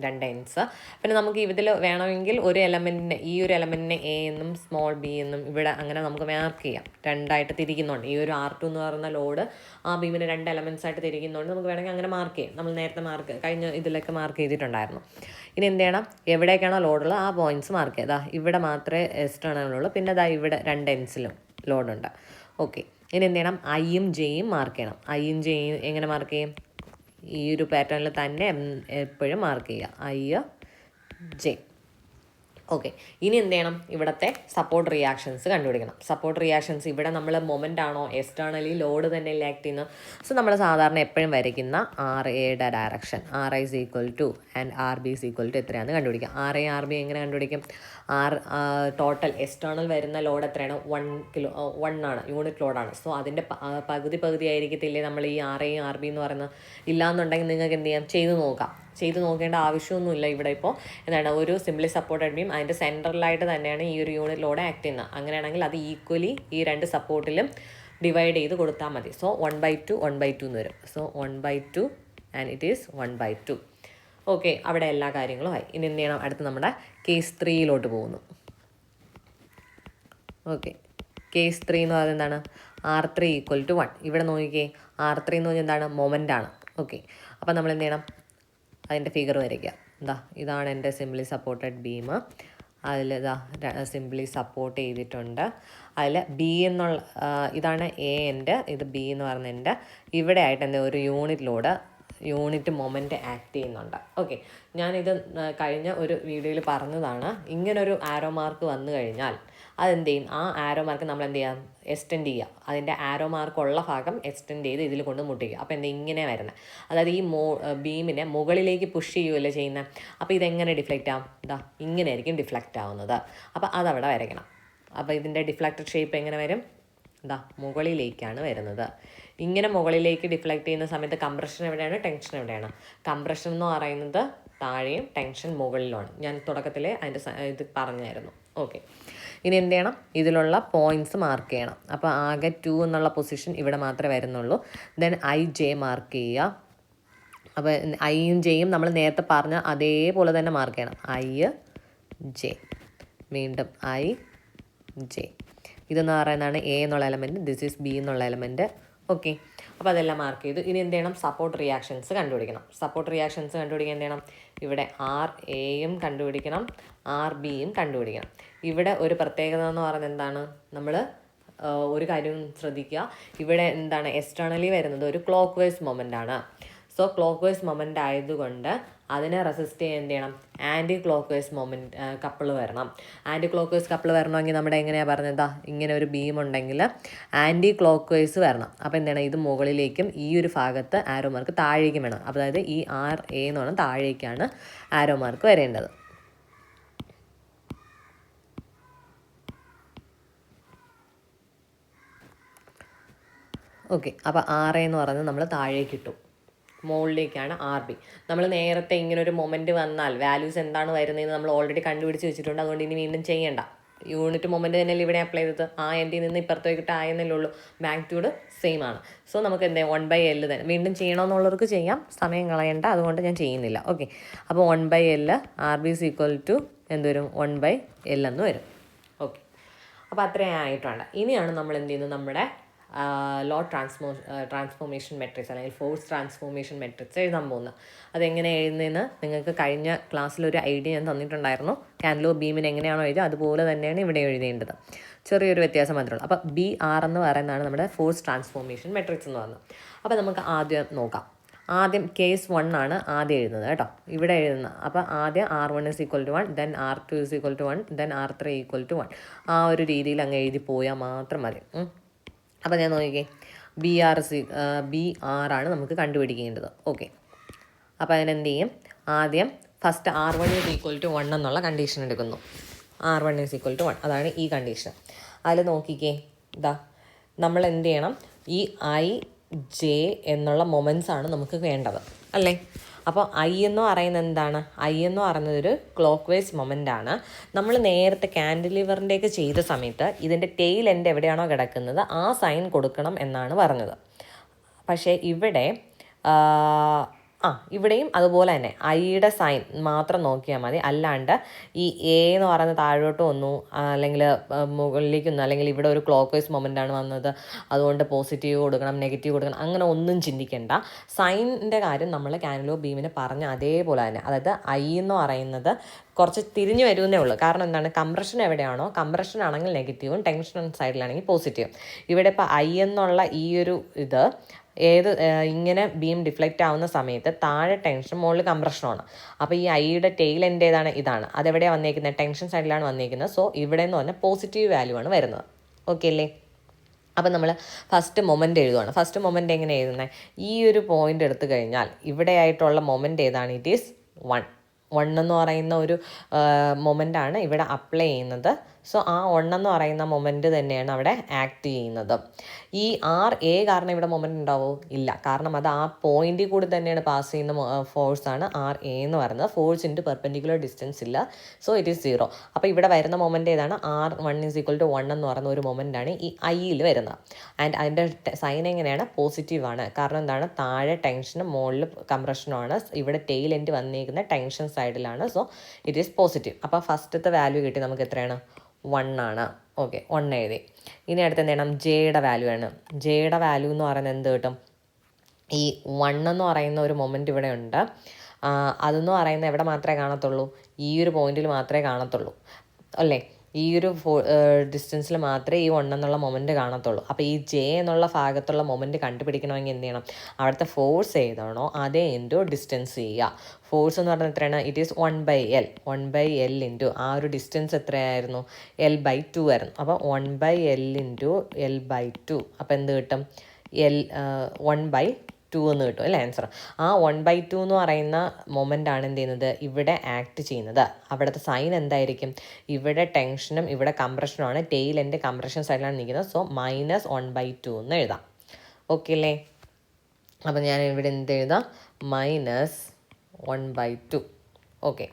2 എൻഡ്സ്. പിന്നെ നമുക്ക് ഇതിൽ വേണമെങ്കിൽ ഒരു എലമെൻറ്റിനെ ഈ ഒരു എലമെൻറ്റിനെ എ എന്നും സ്മോൾ ബി എന്നും ഇവിടെ അങ്ങനെ നമുക്ക് മാർക്ക് ചെയ്യാം. 2ആയിട്ട് തിരിക്കുന്നുണ്ട്. ഈ ഒരു R2 എന്ന് പറയുന്ന ലോഡ് ആ ബീമിനെ 2 എലമെൻറ്റ്സ് ആയിട്ട് തിരിക്കുന്നുണ്ട്. നമുക്ക് വേണമെങ്കിൽ അങ്ങനെ മാർക്ക് ചെയ്യാം. നമ്മൾ നേരത്തെ കഴിഞ്ഞ ഇതിലൊക്കെ മാർക്ക് ചെയ്തിട്ടുണ്ടായിരുന്നു. ഇനി എന്ത് ചെയ്യണം, എവിടേക്കാണോ ലോഡുള്ളത് ആ പോയിൻറ്റ്സ് മാർക്ക് ചെയ്യുക. ഇവിടെ മാത്രമേ എക്സ്റ്റേണലുള്ളൂ. പിന്നെ ഇവിടെ 2 എൻഡ്സിലും ലോഡുണ്ട്. ഓക്കെ, ഇനി എന്ത് ചെയ്യണം, ഐയും ജെയും മാർക്ക് ചെയ്യണം. ഐയും ജെയും എങ്ങനെ മാർക്ക് ചെയ്യും? ഈ ഒരു പാറ്റേണിൽ തന്നെ എപ്പോഴും മാർക്ക് ചെയ്യുക, ഐ ജെ. ഓക്കെ, ഇനി എന്ത് ചെയ്യണം, ഇവിടുത്തെ സപ്പോർട്ട് റിയാക്ഷൻസ് കണ്ടുപിടിക്കണം. സപ്പോർട്ട് റിയാക്ഷൻസ് ഇവിടെ നമ്മൾ മൊമെൻ്റ് ആണോ എക്സ്റ്റേണലി ലോഡ് തന്നെ ആക്ട് ചെയ്യുന്നത്. സോ നമ്മൾ സാധാരണ എപ്പോഴും വരയ്ക്കുന്ന RAയുടെ direction RA is equal to and RB is equal to എത്രയാണെന്ന് കണ്ടുപിടിക്കാം. RA RB എങ്ങനെ കണ്ടുപിടിക്കും? ടോട്ടൽ എക്സ്റ്റേണൽ വരുന്ന ലോഡ് എത്രയാണ്? 1 ആണ്, യൂണിറ്റ് ലോഡാണ്. സോ അതിൻ്റെ പകുതി ആയിരിക്കത്തില്ലേ നമ്മൾ ഈ RA RB എന്ന് പറയുന്നത്. ഇല്ലയെന്നുണ്ടെങ്കിൽ നിങ്ങൾക്ക് എന്ത് ചെയ്യാം, ചെയ്ത് നോക്കേണ്ട ആവശ്യമൊന്നുമില്ല. ഇവിടെ ഇപ്പോൾ എന്താണ്, ഒരു സിംപ്ലി സപ്പോർട്ടഡ് ബീം അതിൻ്റെ സെൻറ്ററിലായിട്ട് തന്നെയാണ് ഈ ഒരു യൂണിറ്റ് ലോഡ് ആക്ട് ചെയ്യുന്നത്. അങ്ങനെയാണെങ്കിൽ അത് ഈക്വലി ഈ 2 സപ്പോർട്ടിലും ഡിവൈഡ് ചെയ്ത് കൊടുത്താൽ മതി. സോ 1/2 എന്ന് വരും. So 1/2 and it is 1/2. Okay, അവിടെ എല്ലാ കാര്യങ്ങളും ആയി. ഇനി എന്ത് ചെയ്യണം, അടുത്ത് നമ്മുടെ കേസ് 3 പോകുന്നു. ഓക്കെ, കേസ് 3 എന്ന് പറയുന്നത് എന്താണ്? R3 = 1. ഇവിടെ നോക്കിക്കേ, R3 എന്ന് പറഞ്ഞാൽ എന്താണ്? മൊമെൻ്റ് ആണ്. ഓക്കെ, അപ്പോൾ നമ്മൾ എന്ത് ചെയ്യണം, അതിൻ്റെ ഫിഗർ വരയ്ക്കുക. ഇതാണ് എൻ്റെ സിംപ്ലി സപ്പോർട്ടഡ് ബീം. അതിൽ സിംപ്ലി സപ്പോർട്ട് ചെയ്തിട്ടുണ്ട്. അതിൽ ബി എന്നുള്ള ഇതാണ് എ എൻ്റെ, ഇത് ബി എന്ന് പറഞ്ഞ എൻ്റെ. ഇവിടെ ആയിട്ട് എന്താ ഒരു യൂണിറ്റ് മൊമെൻ്റ് ആക്ട് ചെയ്യുന്നുണ്ട്. ഓക്കെ, ഞാനിത് കഴിഞ്ഞ ഒരു വീഡിയോയിൽ പറഞ്ഞതാണ്. ഇങ്ങനൊരു ആരോ മാർക്ക് വന്നു കഴിഞ്ഞാൽ അതെന്ത് ചെയ്യും, ആ ആരോ മാർക്ക് നമ്മൾ എന്ത് ചെയ്യാം, എക്സ്റ്റെൻഡ് ചെയ്യുക. അതിൻ്റെ ആരോ മാർക്കുള്ള ഭാഗം എക്സ്റ്റെൻഡ് ചെയ്ത് ഇതിൽ കൊണ്ട് മുട്ടിക്കുക. അപ്പോൾ ഇങ്ങനെ വരുന്നത്, അതായത് ഈ ബീമിനെ മുകളിലേക്ക് പുഷ് ചെയ്യുകയല്ലേ ചെയ്യുന്നത്. അപ്പോൾ ഇതെങ്ങനെ ഡിഫ്ലക്റ്റ് ആവും? ഇങ്ങനെ ആയിരിക്കും ഡിഫ്ലക്റ്റ് ആവുന്നത്. അപ്പോൾ അതവിടെ വരയ്ക്കണം. അപ്പോൾ ഇതിൻ്റെ ഡിഫ്ലക്റ്റഡ് ഷേപ്പ് എങ്ങനെ വരും? മുകളിലേക്കാണ് വരുന്നത്. ഇങ്ങനെ മുകളിലേക്ക് ഡിഫ്ലക്റ്റ് ചെയ്യുന്ന സമയത്ത് കംപ്രഷൻ എവിടെയാണ്, ടെൻഷൻ എവിടെയാണ്? കംപ്രഷൻ എന്ന് പറയുന്നത് താഴെയും ടെൻഷൻ മുകളിലുമാണ്. ഞാൻ തുടക്കത്തിലേ അതിൻ്റെ ഇത് പറഞ്ഞായിരുന്നു. ഓക്കെ, ഇനി എന്ത് ചെയ്യണം, ഇതിലുള്ള പോയിൻറ്റ്സ് മാർക്ക് ചെയ്യണം. അപ്പോൾ ആകെ 2 എന്നുള്ള പൊസിഷൻ ഇവിടെ മാത്രമേ വരുന്നുള്ളൂ. ദെൻ IJ മാർക്ക് ചെയ്യുക. അപ്പോൾ ഐയും ജെയും നമ്മൾ നേരത്തെ പറഞ്ഞ അതേപോലെ തന്നെ മാർക്ക് ചെയ്യണം. IJ, വീണ്ടും IJ. ഇതെന്ന് പറയുന്നതാണ് A എന്നുള്ള എലമെൻറ്റ്, ദിസ് ഈസ് B എന്നുള്ള എലമെൻറ്റ്. ഓക്കെ, അപ്പോൾ അതെല്ലാം മാർക്ക് ചെയ്തു. ഇനി എന്ത് ചെയ്യണം, സപ്പോർട്ട് റിയാക്ഷൻസ് കണ്ടുപിടിക്കണം. സപ്പോർട്ട് റിയാക്ഷൻസ് കണ്ടുപിടിക്കാൻ എന്ത് ചെയ്യണം, ഇവിടെ RAയും കണ്ടുപിടിക്കണം, RBയും കണ്ടുപിടിക്കണം. ഇവിടെ ഒരു പ്രത്യേകത എന്ന് പറയുന്നത് എന്താണ്, നമ്മൾ ഒരു കാര്യം ശ്രദ്ധിക്കുക. ഇവിടെ എന്താണ്, എക്സ്റ്റേണലി വരുന്നത് ഒരു ക്ലോക്ക് വൈസ് മൊമെൻ്റ് ആണ്. സോ ക്ലോക്ക് വൈസ് മൊമെൻ്റ് ആയതുകൊണ്ട് അതിനെ റെസിസ്റ്റ് ചെയ്യാൻ എന്ത് ചെയ്യണം, ആൻറ്റി ക്ലോക്ക് വൈസ് കപ്പിൾ വരണം. ആൻറ്റി ക്ലോക്ക് വൈസ് കപ്പിൾ വരണമെങ്കിൽ നമ്മുടെ എങ്ങനെയാണ് പറഞ്ഞത്, ഇങ്ങനെ ഒരു ബീം ഉണ്ടെങ്കിൽ ആൻറ്റി ക്ലോക്ക് വൈസ് വരണം. അപ്പോൾ എന്താണ്, ഇത് മുകളിലേക്കും ഈ ഒരു ഭാഗത്ത് ആരോ മാർക്ക് താഴേക്കും വേണം. അപ്പോൾ അതായത് ഈ RA എന്ന് പറഞ്ഞാൽ താഴേക്കാണ് ആരോ മാർക്ക് വരേണ്ടത്. ഓക്കെ, അപ്പോൾ RA എന്ന് പറയുന്നത് നമ്മൾ താഴേക്ക് ഇട്ടു, മുകളിലേക്കാണ് RB. നമ്മൾ നേരത്തെ ഇങ്ങനൊരു മൊമെൻറ്റ് വന്നാൽ വാല്യൂസ് എന്താണ് വരുന്നതെന്ന് നമ്മൾ ഓൾറെഡി കണ്ടുപിടിച്ച് വെച്ചിട്ടുണ്ട്. അതുകൊണ്ട് ഇനി വീണ്ടും ചെയ്യേണ്ട. യൂണിറ്റ് മൊമെൻറ്റ് തന്നെയല്ലേ ഇവിടെ അപ്ലൈ ചെയ്തത്. ആ എൻഡിൽ നിന്ന് ഇപ്പുറത്തേക്കിട്ട് ആയെന്നല്ലേ ഉള്ളൂ. മാഗ്നിറ്റ്യൂഡ് സെയിം ആണ്. സോ നമുക്ക് എന്താ 1/L തന്നെ വീണ്ടും ചെയ്യണമെന്നുള്ളവർക്ക് ചെയ്യാം, സമയം കളയണ്ട. അതുകൊണ്ട് ഞാൻ ചെയ്യുന്നില്ല. ഓക്കെ, അപ്പോൾ 1/L RB is equal to എന്ത് വരും, 1/L എന്ന് വരും. ഓക്കെ, അപ്പോൾ അത്രയും ആയിട്ടുണ്ട്. ഇനിയാണ് നമ്മൾ എന്ത് ചെയ്യുന്നത്, നമ്മുടെ ട്രാൻസ്ഫോർമേഷൻ മെട്രിക്സ് അല്ലെങ്കിൽ ഫോഴ്സ് ട്രാൻസ്ഫോർമേഷൻ മെട്രിക്സ് എഴുതാൻ പോകുന്നത്. അതെങ്ങനെ എഴുതുന്നതെന്ന് നിങ്ങൾക്ക് കഴിഞ്ഞ ക്ലാസ്സിലൊരു ഐഡിയ ഞാൻ തന്നിട്ടുണ്ടായിരുന്നു. കാൻഡിലോ ബീമിന് എങ്ങനെയാണോ എഴുതുക അതുപോലെ തന്നെയാണ് ഇവിടെ എഴുതേണ്ടത്. ചെറിയൊരു വ്യത്യാസം മാത്രമേ ഉള്ളൂ. അപ്പോൾ BR എന്ന് പറയുന്നതാണ് നമ്മുടെ ഫോഴ്സ് ട്രാൻസ്ഫോർമേഷൻ മെട്രിക്സ് എന്ന് പറയുന്നത്. അപ്പോൾ നമുക്ക് ആദ്യം നോക്കാം. ആദ്യം കേസ് 1 ആണ് ആദ്യം എഴുതുന്നത് കേട്ടോ, ഇവിടെ എഴുതുന്നത്. അപ്പോൾ ആദ്യം R1 is equal to 1, then R2 is equal to 1, then R3 equal to 1. ആ ഒരു രീതിയിൽ അങ്ങ് എഴുതി പോയാൽ മാത്രം മതി. അപ്പോൾ ഞാൻ നോക്കിക്കേ, BR ആണ് നമുക്ക് കണ്ടുപിടിക്കേണ്ടത്. ഓക്കെ, അപ്പോൾ അതിനെന്ത് ചെയ്യും, ആദ്യം first R1 is equal to 1 എന്നുള്ള കണ്ടീഷൻ എടുക്കുന്നു. R1 is equal to 1, അതാണ് ഈ കണ്ടീഷൻ. അതിൽ നോക്കിക്കേ, നമ്മൾ എന്ത് ചെയ്യണം, ഈ IJ എന്നുള്ള മൊമെൻറ്റ്സ് ആണ് നമുക്ക് വേണ്ടത് അല്ലേ. അപ്പോൾ I എന്ന് പറയുന്നത് എന്താണ്, I എന്ന് പറയുന്നത് ഒരു ക്ലോക്ക് വൈസ് മൊമെൻ്റ് ആണ്. നമ്മൾ നേരത്തെ കാൻഡിലിവറിൻ്റെയൊക്കെ ചെയ്ത സമയത്ത് ഇതിൻ്റെ ടെയിൽ എൻഡ് എവിടെയാണോ കിടക്കുന്നത് ആ സൈൻ കൊടുക്കണം എന്നാണ് പറഞ്ഞത്. പക്ഷേ ഇവിടെ ഇവിടെയും അതുപോലെ തന്നെ ഐയുടെ സൈൻ മാത്രം നോക്കിയാൽ മതി. അല്ലാണ്ട് ഈ എ എന്ന് പറയുന്ന താഴോട്ട് വന്നു അല്ലെങ്കിൽ മുകളിലേക്ക് വന്നു അല്ലെങ്കിൽ ഇവിടെ ഒരു ക്ലോക്ക് വൈസ് മൊമെൻ്റാണ് വന്നത് അതുകൊണ്ട് പോസിറ്റീവ് കൊടുക്കണം നെഗറ്റീവ് കൊടുക്കണം അങ്ങനെ ഒന്നും ചിന്തിക്കേണ്ട. സൈനിൻ്റെ കാര്യം നമ്മൾ കാനലോ ബീമിന് പറഞ്ഞ അതേപോലെ തന്നെ, അതായത് ഐ എന്ന് പറയുന്നത് കുറച്ച് തിരിഞ്ഞു വരുന്നേ ഉള്ളൂ. കാരണം എന്താണ്, കംപ്രഷൻ എവിടെയാണോ, കംപ്രഷൻ ആണെങ്കിൽ നെഗറ്റീവും ടെൻഷൻ സൈഡിലാണെങ്കിൽ പോസിറ്റീവും. ഇവിടെ ഇപ്പോൾ ഐ എന്നുള്ള ഈ ഒരു ഇത് ഇങ്ങനെ ബീം ഡിഫ്ലക്റ്റ് ആവുന്ന സമയത്ത് താഴെ ടെൻഷൻ മുകളിൽ കംപ്രഷനാണ്. അപ്പോൾ ഈ ഐയുടെ ടെയിൽ എൻ്റേതാണ് ഇതാണ്, അതെവിടെയാണ് വന്നേക്കുന്നത്, ടെൻഷൻ സൈഡിലാണ് വന്നേക്കുന്നത്. സോ ഇവിടെ എന്ന് പറഞ്ഞാൽ പോസിറ്റീവ് വാല്യൂ ആണ് വരുന്നത്. ഓക്കെ അല്ലേ? അപ്പം നമ്മൾ ഫസ്റ്റ് മൊമെൻ്റ് എഴുതുവാണ്. ഫസ്റ്റ് മൊമെൻ്റ് എങ്ങനെ എഴുതുന്നത്, ഈ ഒരു പോയിൻ്റ് എടുത്തു കഴിഞ്ഞാൽ ഇവിടെ ആയിട്ടുള്ള മൊമെൻ്റ് ഏതാണ്, ഇറ്റ് ഈസ് 1 എന്ന് പറയുന്ന ഒരു മൊമെൻ്റാണ് ഇവിടെ അപ്ലൈ ചെയ്യുന്നത്. സോ ആ 1 എന്ന് പറയുന്ന മൊമെൻ്റ് തന്നെയാണ് അവിടെ ആക്ട് ചെയ്യുന്നത്. ഈ RA കാരണം ഇവിടെ മൊമെൻ്റ് ഉണ്ടാവോ, ഇല്ല. കാരണം അത് ആ പോയിന്റിൽ കൂടി തന്നെയാണ് പാസ് ചെയ്യുന്ന ഫോഴ്സാണ് RA എന്ന് പറയുന്നത്. ഫോഴ്സ് ഇൻറ്റു പെർപെൻഡിക്കുലർ ഡിസ്റ്റൻസ് ഇല്ല, സോ ഇറ്റ് ഈസ് 0. അപ്പോൾ ഇവിടെ വരുന്ന മൊമെൻ്റ് ഏതാണ്, R1 = 1 എന്ന് പറയുന്ന ഒരു മൊമെൻ്റാണ് ഈ ഐയിൽ വരുന്നത്. ആൻഡ് അതിൻ്റെ സൈൻ എങ്ങനെയാണ്, പോസിറ്റീവാണ്. കാരണം എന്താണ്, താഴെ ടെൻഷനും മുകളിൽ കംപ്രഷനുമാണ്. ഇവിടെ ടെയിൽ എൻഡ് വന്നിരിക്കുന്ന ടെൻഷൻ സൈഡിലാണ്. So it is positive. അപ്പോൾ ഫസ്റ്റത്തെ വാല്യൂ കിട്ടി നമുക്ക് എത്രയാണ്, 1 ആണ്. ഓക്കെ, 1 എഴുതി. ഇനി അടുത്ത് എന്ത് ചെയ്യണം, ജെയുടെ വാല്യൂ ആണ്. ജെയുടെ വാല്യൂ എന്ന് പറയുന്നത് എന്ത് കിട്ടും, ഈ 1 എന്ന് പറയുന്ന ഒരു മൊമെൻ്റ് ഇവിടെ ഉണ്ട്. അതെന്ന് പറയുന്നത് എവിടെ മാത്രമേ കാണത്തുള്ളൂ, ഈ ഒരു പോയിന്റിൽ മാത്രമേ കാണത്തുള്ളൂ അല്ലേ. ഈ ഒരു ഡിസ്റ്റൻസിൽ മാത്രമേ ഈ 1 എന്നുള്ള മൊമെൻ്റ് കാണത്തുള്ളൂ. അപ്പോൾ ഈ ജെ എന്നുള്ള ഭാഗത്തുള്ള മൊമെൻ്റ് കണ്ടുപിടിക്കണമെങ്കിൽ എന്ത് ചെയ്യണം, അവിടുത്തെ ഫോഴ്സ് ഏതാണോ അതേ ഇൻറ്റു ഡിസ്റ്റൻസ് ചെയ്യുക. ഫോഴ്സ് എന്ന് പറഞ്ഞാൽ എത്രയാണ്, it is 1/L. 1/L into ആ ഒരു ഡിസ്റ്റൻസ് എത്രയായിരുന്നു, L/2 ആയിരുന്നു. അപ്പോൾ 1/L ഇൻറ്റു L/2. അപ്പോൾ എന്ത് കിട്ടും, 1/2 എന്ന് കിട്ടും അല്ലേ ആൻസർ. ആ 1/2 എന്ന് പറയുന്ന മൊമെൻ്റ് ആണ് എന്ത് ചെയ്യുന്നത്, ഇവിടെ ആക്ട് ചെയ്യുന്നത്. അവിടുത്തെ സൈൻ എന്തായിരിക്കും, ഇവിടെ ടെൻഷനും ഇവിടെ കംപ്രഷനുമാണ്. ടെയിൽ എൻ്റെ കംപ്രഷൻ സൈഡിലാണ് നിൽക്കുന്നത്. സോ -1/2 എന്ന് എഴുതാം. ഓക്കെ അല്ലേ? അപ്പം ഞാൻ ഇവിടെ എന്ത് എഴുതാം, -1/2. ഓക്കെ,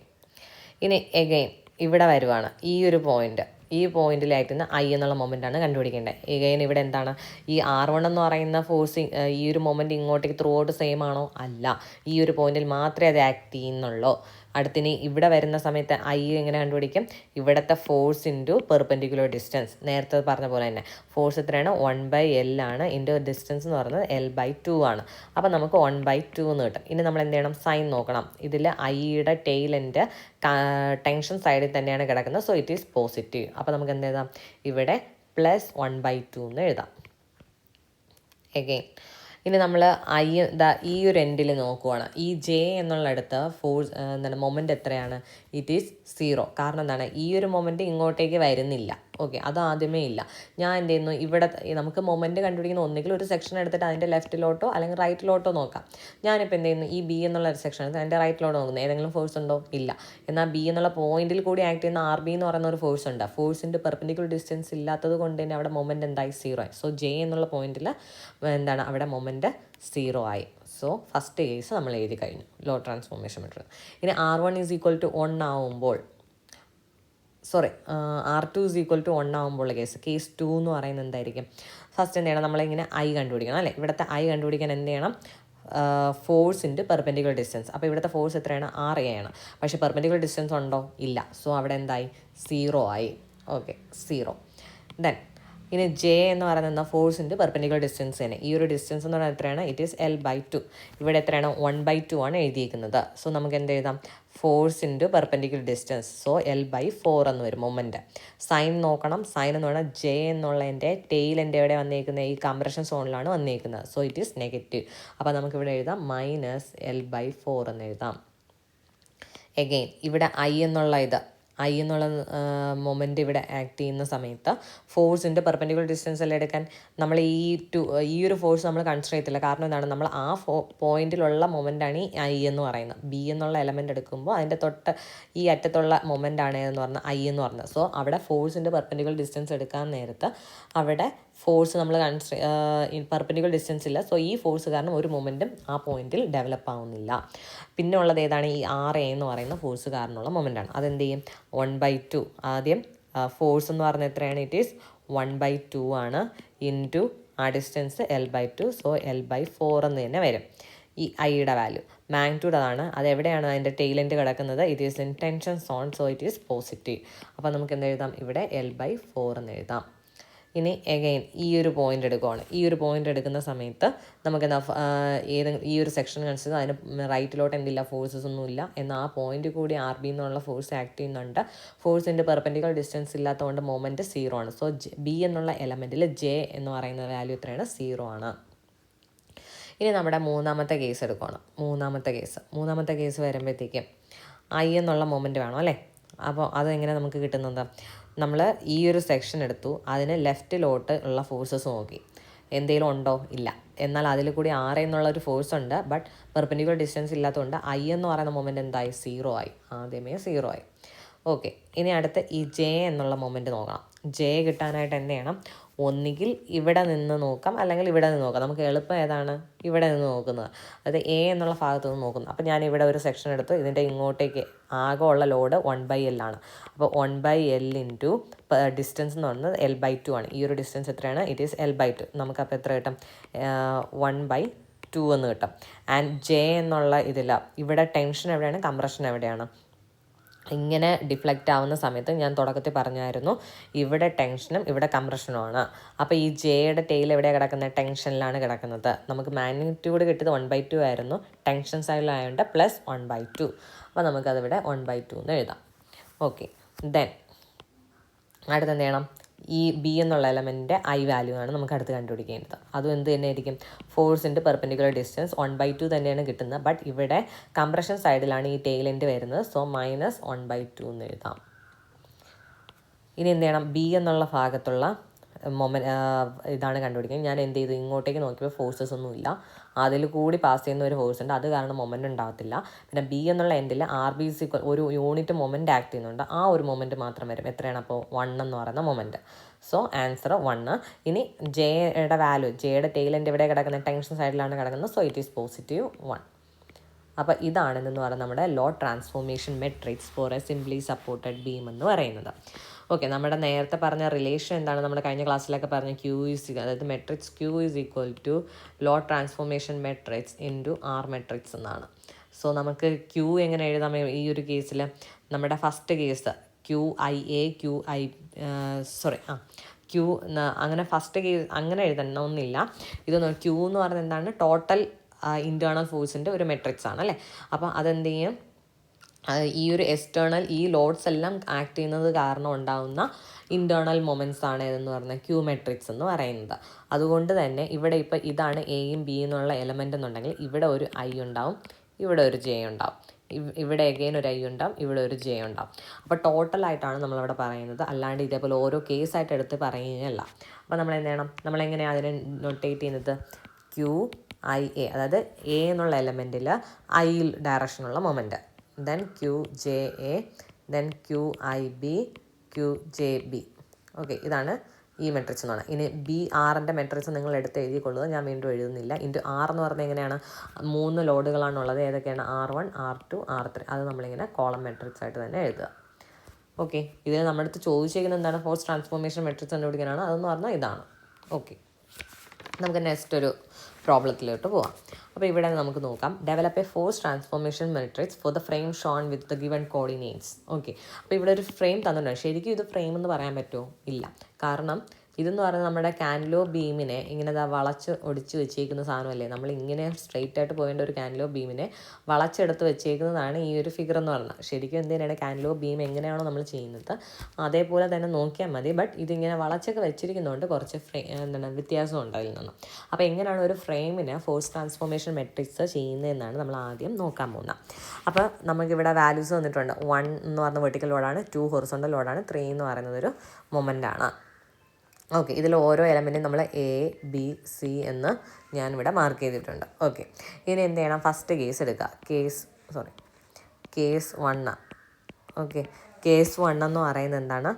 ഇനി എഗെയിൻ ഇവിടെ വരുവാണ് ഈ ഒരു പോയിന്റ്. ഈ പോയിന്റിലായിട്ട് ഐ എന്നുള്ള മൊമെൻ്റാണ് കണ്ടുപിടിക്കേണ്ടത്. എഗെയിൻ ഇവിടെ എന്താണ്, ഈ R1 എന്ന് പറയുന്ന ഫോഴ്സ് ഈ ഒരു മൊമെൻ്റ് ഇങ്ങോട്ടേക്ക് ത്രൂ ഔട്ട് സെയിം ആണോ, അല്ല. ഈ ഒരു പോയിന്റിൽ മാത്രമേ അത് ആക്ട് ചെയ്യുന്നുള്ളൂ. അടുത്തിന് ഇവിടെ വരുന്ന സമയത്ത് ഐ എങ്ങനെ കണ്ടുപിടിക്കും, ഇവിടുത്തെ ഫോഴ്സ് ഇൻറ്റു പെർപെൻഡിക്കുലർ ഡിസ്റ്റൻസ്. നേരത്തെ പറഞ്ഞ പോലെ തന്നെ ഫോഴ്സ് എത്രയാണ്, 1/L ആണ്. ഇൻറ്റു ഡിസ്റ്റൻസ് എന്ന് പറയുന്നത് L/2 ആണ്. അപ്പോൾ നമുക്ക് 1/2 എന്ന് കിട്ടും. ഇനി നമ്മൾ എന്ത് ചെയ്യണം, സൈൻ നോക്കണം. ഇതിൽ ഐയുടെ ടെയിലിൻ്റെ ടെൻഷൻ സൈഡിൽ തന്നെയാണ് കിടക്കുന്നത്. So it is positive. അപ്പോൾ നമുക്ക് എന്ത് എഴുതാം, ഇവിടെ +1/2 എന്ന് എഴുതാം. എഗെയിൻ ഇനി നമ്മൾ ഈ ഒരു എൻഡിൽ നോക്കുവാണ്. ഈ ജെ എന്നുള്ളടത്ത് ഫോഴ്സ് എന്താണ്, മൊമെൻ്റ് എത്രയാണ്, ഇറ്റ് ഈസ് 0. കാരണം എന്താണ്, ഈ ഒരു മൊമെൻ്റ് ഇങ്ങോട്ടേക്ക് വരുന്നില്ല. ഓക്കെ, അത് ആദ്യമേ ഇല്ല. ഞാൻ എന്ത് ചെയ്യുന്നു, ഇവിടെ നമുക്ക് മൊമെൻ്റ് കണ്ടുപിടിക്കുന്ന ഒന്നുകിൽ ഒരു സെക്ഷൻ എടുത്തിട്ട് അതിൻ്റെ ലെഫ്റ്റിലോട്ടോ അല്ലെങ്കിൽ റൈറ്റിലോട്ടോ നോക്കാം. ഞാനിപ്പോൾ എന്ത് ചെയ്യുന്നു, ഈ ബി എന്നുള്ള ഒരു സെക്ഷൻ എടുത്ത് അതിൻ്റെ റൈറ്റിലോട്ട് നോക്കുന്നത്. ഏതെങ്കിലും ഫോഴ്സ് ഉണ്ടോ, ഇല്ല. എന്നാൽ ബി എന്നുള്ള പോയിന്റിൽ കൂടി ആക്ട് ചെയ്യുന്ന RB എന്ന് പറയുന്ന ഒരു ഫോഴ്സ് ഉണ്ട്. ഫോഴ്സിൻ്റെ പെർപെൻഡിക്കുലർ ഡിസ്റ്റൻസ് ഇല്ലാത്തത് കൊണ്ട് തന്നെ അവിടെ മൊമെൻ്റ് എന്തായി, 0 ആയി. സോ ജെ എന്നുള്ള പോയിന്റിൽ എന്താണ്, അവിടെ മൊമെൻ്റ് 0 ആയി. സോ ഫസ്റ്റ് കേസ് നമ്മൾ എഴുതി കഴിഞ്ഞു, ലോ ട്രാൻസ്ഫോർമേഷൻ മെത്തേഡ്. ഇനി R1 = 1 ആവുമ്പോൾ, R2 = 1 ആകുമ്പോൾ കേസ് 2 എന്ന് പറയുന്നത് എന്തായിരിക്കും, ഫസ്റ്റ് എന്ത് ചെയ്യണം, നമ്മളിങ്ങനെ ഐ കണ്ടുപിടിക്കണം അല്ലേ. ഇവിടുത്തെ ഐ കണ്ടുപിടിക്കാൻ എന്ത് ചെയ്യണം, ഫോഴ്സ് ഇൻറ്റു പെർപെൻഡിക്കുലർ ഡിസ്റ്റൻസ്. അപ്പോൾ ഇവിടുത്തെ ഫോഴ്സ് എത്രയാണ്, RA ആണ്. പക്ഷേ പെർപെൻഡിക്കുലർ ഡിസ്റ്റൻസ് ഉണ്ടോ, ഇല്ല. സോ അവിടെ എന്തായി, 0 ആയി. ഓക്കെ, 0. ദെൻ ഇനി ജെ എന്ന് പറയുന്നത് ഫോഴ്സ് ഇൻറ്റു പെർപെൻഡിക്കുലർ ഡിസ്റ്റൻസ് തന്നെ. ഈ ഒരു ഡിസ്റ്റൻസ് എന്ന് പറയുന്നത് എത്രയാണ്, ഇറ്റ് ഈസ് L/2. ഇവിടെ എത്രയാണ്, 1/2 ആണ് എഴുതിയിരിക്കുന്നത്. സോ നമുക്ക് എന്ത് എഴുതാം, force into perpendicular distance. So L/4 എന്ന് വരും മൊമെൻ്റ്. സൈൻ നോക്കണം. സൈൻ എന്ന് പറഞ്ഞാൽ ജെ എന്നുള്ളതിൻ്റെ ടെയിൽ എൻ്റെ എവിടെ വന്നിരിക്കുന്നത്, ഈ കംപ്രഷൻ സോണിലാണ് വന്നിരിക്കുന്നത്. So it is negative. അപ്പോൾ നമുക്കിവിടെ എഴുതാം -L/4 എന്ന് എഴുതാം. എഗെയിൻ ഇവിടെ ഐ എന്നുള്ള മൊമെൻ്റ് ഇവിടെ ആക്ട് ചെയ്യുന്ന സമയത്ത് ഫോഴ്സിൻ്റെ പെർപെൻഡിക്കുലർ ഡിസ്റ്റൻസ് എല്ലാം എടുക്കാൻ നമ്മൾ ഈ ഒരു ഫോഴ്സ് നമ്മൾ കൺസിഡർ ചെയ്യത്തില്ല. കാരണം എന്താണ്, നമ്മൾ ആ പോയിന്റിലുള്ള മൊമെൻ്റാണ് ഈ ഐ എന്ന് പറയുന്നത്. ബി എന്നുള്ള എലമെൻ്റ് എടുക്കുമ്പോൾ അതിൻ്റെ തൊട്ട് ഈ അറ്റത്തുള്ള മൊമെൻ്റാണ് എന്ന് പറഞ്ഞാൽ ഐ എന്ന് പറഞ്ഞത്. സോ അവിടെ ഫോഴ്സിൻ്റെ പെർപെൻഡിക്കുലർ ഡിസ്റ്റൻസ് എടുക്കാൻ നേരത്ത് അവിടെ ഫോഴ്സ് നമ്മൾ പെർപെൻഡിക്കുലർ ഡിസ്റ്റൻസ് ഇല്ല. സോ ഈ ഫോഴ്സ് കാരണം ഒരു മൊമെൻറ്റും ആ പോയിന്റിൽ ഡെവലപ്പ് ആവുന്നില്ല. പിന്നെ ഉള്ളത് ഏതാണ്, ഈ RA എന്ന് പറയുന്ന ഫോഴ്സ് കാരണമുള്ള മൊമെൻ്റാണ്. അതെന്ത് ചെയ്യും, 1/2. ആദ്യം ഫോഴ്സ് എന്ന് പറഞ്ഞാൽ എത്രയാണ്, ഇറ്റ് ഈസ് 1/2 ആണ്. ഇൻറ്റു ആ ഡിസ്റ്റൻസ് L/2. സോ L/4 എന്ന് തന്നെ വരും. ഈ ഐയുടെ വാല്യൂ. മാഗ്നിറ്റ്യൂഡ് അതാണ്. അതെവിടെയാണ് അതിൻ്റെ ടെയിൽ എൻഡ് കിടക്കുന്നത്? It is in tension zone, so it is positive. അപ്പോൾ നമുക്ക് എന്ത് എഴുതാം? ഇവിടെ L/4 എന്ന് എഴുതാം. ഇനി എഗെയിൻ ഈ ഒരു പോയിൻ്റ് എടുക്കുകയാണ്. ഈ ഒരു പോയിൻ്റ് എടുക്കുന്ന സമയത്ത് നമുക്ക് എന്താ ഈ ഒരു സെക്ഷൻ കൺസിഡർ അതിന് റൈറ്റിലോട്ട് എന്തില്ല, ഫോഴ്സസ് ഒന്നുമില്ല. എന്നാൽ ആ പോയിന്റ് കൂടി RB എന്നുള്ള ഫോഴ്സ് ആക്ട് ചെയ്യുന്നുണ്ട്. ഫോഴ്സിൻ്റെ പെർപെൻഡിക്കുലർ ഡിസ്റ്റൻസ് ഇല്ലാത്തതുകൊണ്ട് മൊമെൻറ്റ് 0 ആണ്. സോ B എന്നുള്ള എലമെൻറ്റിൽ J എന്ന് പറയുന്ന വാല്യൂ എത്രയാണ്? 0 ആണ്. ഇനി നമ്മുടെ മൂന്നാമത്തെ കേസ് എടുക്കുകയാണ്. മൂന്നാമത്തെ കേസ് വരുമ്പോഴത്തേക്കും I എന്നുള്ള മൊമെൻറ്റ് വേണം അല്ലേ? അപ്പോൾ അതെങ്ങനെ നമുക്ക് കിട്ടുന്നത്? നമ്മൾ ഈ ഒരു സെക്ഷൻ എടുത്തു, അതിന് ലെഫ്റ്റിലോട്ട് ഉള്ള ഫോഴ്സസ് നോക്കി, എന്തെങ്കിലും ഉണ്ടോ? ഇല്ല. എന്നാൽ അതിൽ കൂടി R എന്നുള്ളൊരു ഫോഴ്സ് ഉണ്ട്, ബട്ട് പെർപെൻഡിക്കുലർ ഡിസ്റ്റൻസ് ഇല്ലാത്തതുകൊണ്ട് I എന്ന് പറയുന്ന മൊമെൻറ്റ് എന്തായി? 0 ആയി. ആദ്യമേ 0 ആയി. ഓക്കെ. ഇനി അടുത്ത് ഈ J എന്നുള്ള മൊമെൻറ്റ് നോക്കണം. J കിട്ടാനായിട്ട് എന്ത് ചെയ്യണം? ഒന്നുകിൽ ഇവിടെ നിന്ന് നോക്കാം, അല്ലെങ്കിൽ ഇവിടെ നിന്ന് നോക്കാം. നമുക്ക് എളുപ്പം ഏതാണ്? ഇവിടെ നിന്ന് നോക്കുന്നത്. അതായത് A എന്നുള്ള ഭാഗത്ത് നിന്ന് നോക്കുന്നത്. അപ്പോൾ ഞാൻ ഇവിടെ ഒരു സെക്ഷൻ എടുത്തു, ഇതിൻ്റെ ഇങ്ങോട്ടേക്ക് ആകെ ഉള്ള ലോഡ് 1/L ആണ്. അപ്പോൾ 1/L ഇൻറ്റു ഡിസ്റ്റൻസ് എന്ന് പറയുന്നത് L/2 ആണ്. ഈ ഒരു ഡിസ്റ്റൻസ് എത്രയാണ്? It is L/2. നമുക്കപ്പോൾ എത്ര കിട്ടും? 1/2 എന്ന് കിട്ടും. ആൻഡ് J എന്നുള്ള ഇതില്ല, ഇവിടെ ടെൻഷൻ എവിടെയാണ്, കംപ്രഷൻ എവിടെയാണ്? ഇങ്ങനെ ഡിഫ്ലക്റ്റ് ആവുന്ന സമയത്ത് ഞാൻ തുടക്കത്തിൽ പറഞ്ഞായിരുന്നു, ഇവിടെ ടെൻഷനും ഇവിടെ കംപ്രഷനുമാണ്. അപ്പോൾ ഈ Jയുടെ ടെയിൽ എവിടെയാണ് കിടക്കുന്നത്? ടെൻഷനിലാണ് കിടക്കുന്നത്. നമുക്ക് മാഗ്നിറ്റ്യൂഡ് കിട്ടിയത് 1/2 ആയിരുന്നു, ടെൻഷൻ സൈഡിലായതുകൊണ്ട് പ്ലസ് 1/2. അപ്പോൾ നമുക്കതിവിടെ 1/2 എന്ന് എഴുതാം. ഓക്കെ. ദെൻ അടുത്ത് എന്ത് ചെയ്യണം? ഈ B എന്നുള്ള എലമെൻറ്റിൻ്റെ I വാല്യൂ ആണ് നമുക്ക് അടുത്ത് കണ്ടുപിടിക്കേണ്ടത്. അതും എന്ത് തന്നെ ആയിരിക്കും? ഫോഴ്സിൻ്റെ പെർപെൻഡിക്കുലർ ഡിസ്റ്റൻസ് 1/2 തന്നെയാണ് കിട്ടുന്നത്, ബട്ട് ഇവിടെ കംപ്രഷൻ സൈഡിലാണ് ഈ ടെയിൽ എൻഡ് വരുന്നത്. സോ മൈനസ് 1/2 എന്ന് എഴുതാം. ഇനി എന്ത് ചെയ്യണം? B എന്നുള്ള ഭാഗത്തുള്ള ഇതാണ് കണ്ടുപിടിക്കുന്നത്. ഞാൻ എന്ത് ചെയ്തു? ഇങ്ങോട്ടേക്ക് നോക്കിയപ്പോൾ ഫോഴ്സസ് ഒന്നുമില്ല, അതിൽ കൂടി പാസ് ചെയ്യുന്ന ഒരു ഫോഴ്സ് ഉണ്ട്, അത് കാരണം മൊമെൻറ്റ് ഉണ്ടാകത്തില്ല. പിന്നെ B എന്നുള്ള എൻഡിൽ RBC ഒരു യൂണിറ്റ് മൊമെൻറ്റ് ആക്ട് ചെയ്യുന്നുണ്ട്, ആ ഒരു മൊമെൻറ്റ് മാത്രം വരും. എത്രയാണ് അപ്പോൾ? 1 എന്ന് പറയുന്ന മൊമെൻറ്റ്. So answer 1. ഇനി Jയുടെ വാല്യൂ, Jയുടെ ടെയിൽ എൻഡ് എവിടെ കിടക്കുന്നത്? ടെൻഷൻ സൈഡിലാണ് കിടക്കുന്നത്. So it is positive 1. അപ്പോൾ ഇതാണെന്ന് പറയുന്നത് നമ്മുടെ load transformation matrix four A simply supported beam എന്ന് പറയുന്നത്. ഓക്കെ. നമ്മുടെ നേരത്തെ പറഞ്ഞ റിലേഷൻ എന്താണ്? നമ്മുടെ കഴിഞ്ഞ ക്ലാസ്സിലൊക്കെ പറഞ്ഞ അതായത് matrix Q is equal to load transformation matrix into R matrix എന്നാണ്. സോ നമുക്ക് Q എങ്ങനെ എഴുതാം? ഈ ഒരു കേസിൽ നമ്മുടെ ഫസ്റ്റ് കേസ് QIA അങ്ങനെ ഫസ്റ്റ് കേസ് അങ്ങനെ എഴുതണമെന്നില്ല. ഇതൊന്നും Q എന്ന് പറയുന്നത് എന്താണ്? ടോട്ടൽ ഇൻറ്റേർണൽ ഫോഴ്സിൻ്റെ ഒരു മെട്രിക്സ് ആണ് അല്ലേ? അപ്പോൾ അതെന്ത് ചെയ്യും? ഈ ഒരു എക്സ്റ്റേണൽ ഈ ലോഡ്സ് എല്ലാം ആക്ട് ചെയ്യുന്നത് കാരണം ഉണ്ടാകുന്ന ഇൻറ്റേർണൽ മൊമെൻറ്റ്സ് ആണ് ഏതെന്ന് പറഞ്ഞാൽ Q മെട്രിക്സ് എന്ന് പറയുന്നത്. അതുകൊണ്ട് തന്നെ ഇവിടെ ഇപ്പോൾ ഇതാണ് Aയും B എന്നുള്ള എലമെൻ്റ് എന്നുണ്ടെങ്കിൽ ഇവിടെ ഒരു I ഉണ്ടാവും, ഇവിടെ ഒരു J ഉണ്ടാവും, ഇവിടെ എഗെയിൻ ഒരു I ഉണ്ടാവും, ഇവിടെ ഒരു J ഉണ്ടാവും. അപ്പോൾ ടോട്ടലായിട്ടാണ് നമ്മളവിടെ പറയുന്നത്, അല്ലാണ്ട് ഇതേപോലെ ഓരോ കേസായിട്ട് എടുത്ത് പറയുകയല്ല. അപ്പോൾ നമ്മൾ എന്ത് ചെയ്യണം? നമ്മളെങ്ങനെയാണ് അതിനെ നൊട്ടേറ്റ് ചെയ്യുന്നത്? QIA, അതായത് A എന്നുള്ള എലമെൻറ്റിൽ I ഡയറക്ഷനുള്ള moment, then QJA, then QIB, QJB. Okay. ഇതാണ് ഈ മെട്രിക്സ് എന്ന് പറയുന്നത്. ഇനി BRൻ്റെ മെട്രിക്സ് നിങ്ങൾ എടുത്ത് എഴുതിക്കൊള്ളുക, ഞാൻ വീണ്ടും എഴുതുന്നില്ല. ഇൻറ്റു R എന്ന് പറഞ്ഞാൽ എങ്ങനെയാണ്? 3 ലോഡുകളാണുള്ളത്. ഏതൊക്കെയാണ്? R1, R2, R3. അത് നമ്മളിങ്ങനെ കോളം മെട്രിക്സ് ആയിട്ട് തന്നെ എഴുതുക. ഓക്കെ. ഇതിൽ നമ്മുടെ അടുത്ത് ചോദിച്ചിരിക്കുന്നത് എന്താണ്? ഫോഴ്സ് ട്രാൻസ്ഫോർമേഷൻ മെട്രിക്സ് കണ്ടുപിടിക്കാനാണ്. അതെന്ന് പറഞ്ഞാൽ ഇതാണ്. ഓക്കെ. നമുക്ക് നെക്സ്റ്റ് ഒരു പ്രോബ്ലത്തിലോട്ട് പോവാം. അപ്പോൾ ഇവിടെ നമുക്ക് നോക്കാം. Develop a force transformation matrix for the frame shown with the given coordinates. Okay. അപ്പോൾ ഇവിടെ ഒരു ഫ്രെയിം തന്നിട്ടുണ്ട്. ശരിക്കും ഇത് ഫ്രെയിം എന്ന് പറയാൻ പറ്റുമോ? ഇല്ല. കാരണം ഇതെന്ന് പറയുന്നത് നമ്മുടെ കാൻലോ ബീമിനെ ഇങ്ങനെ വളച്ച് ഒടിച്ച് വെച്ചേക്കുന്ന സാധനമല്ലേ. നമ്മൾ ഇങ്ങനെ സ്ട്രെയിറ്റ് ആയിട്ട് പോകേണ്ട ഒരു കാൻലോ ബീമിനെ വളച്ചെടുത്ത് വെച്ചേക്കുന്നതാണ് ഈ ഒരു ഫിഗർ എന്ന് പറയുന്നത്. ശരിക്കും എന്തിനാണ് കാൻലോ ബീം എങ്ങനെയാണോ നമ്മൾ ചെയ്യുന്നത് അതേപോലെ തന്നെ നോക്കിയാൽ മതി. ബട്ട് ഇതിങ്ങനെ വളച്ചൊക്കെ വെച്ചിരിക്കുന്നതുകൊണ്ട് കുറച്ച് വ്യത്യാസം ഉണ്ട് അതിൽ നിന്നും. അപ്പോൾ എങ്ങനെയാണ് ഒരു ഫ്രെയിമിന് ഫോഴ്സ് ട്രാൻസ്ഫോർമേഷൻ മെട്രിക്സ് ചെയ്യുന്നതെന്നാണ് നമ്മൾ ആദ്യം നോക്കാൻ പോകുന്നത്. അപ്പോൾ നമുക്കിവിടെ വാല്യൂസ് വന്നിട്ടുണ്ട്. 1 എന്ന് പറയുന്ന വെർട്ടിക്കൽ ലോഡാണ്, 2 ഹൊറിസോണ്ടൽ ലോഡാണ്, 3 എന്ന് പറയുന്നത് ഒരു മൊമെൻ്റാണ്. ഓക്കെ. ഇതിൽ ഓരോ എലമെൻറ്റും നമ്മൾ A, B, C എന്ന് ഞാനിവിടെ മാർക്ക് ചെയ്തിട്ടുണ്ട്. ഓക്കെ. ഇനി എന്ത് ചെയ്യണം? ഫസ്റ്റ് കേസ് എടുക്കുക. കേസ് 1. ഓക്കെ. കേസ് 1 എന്ന് പറയുന്നത് എന്താണ്?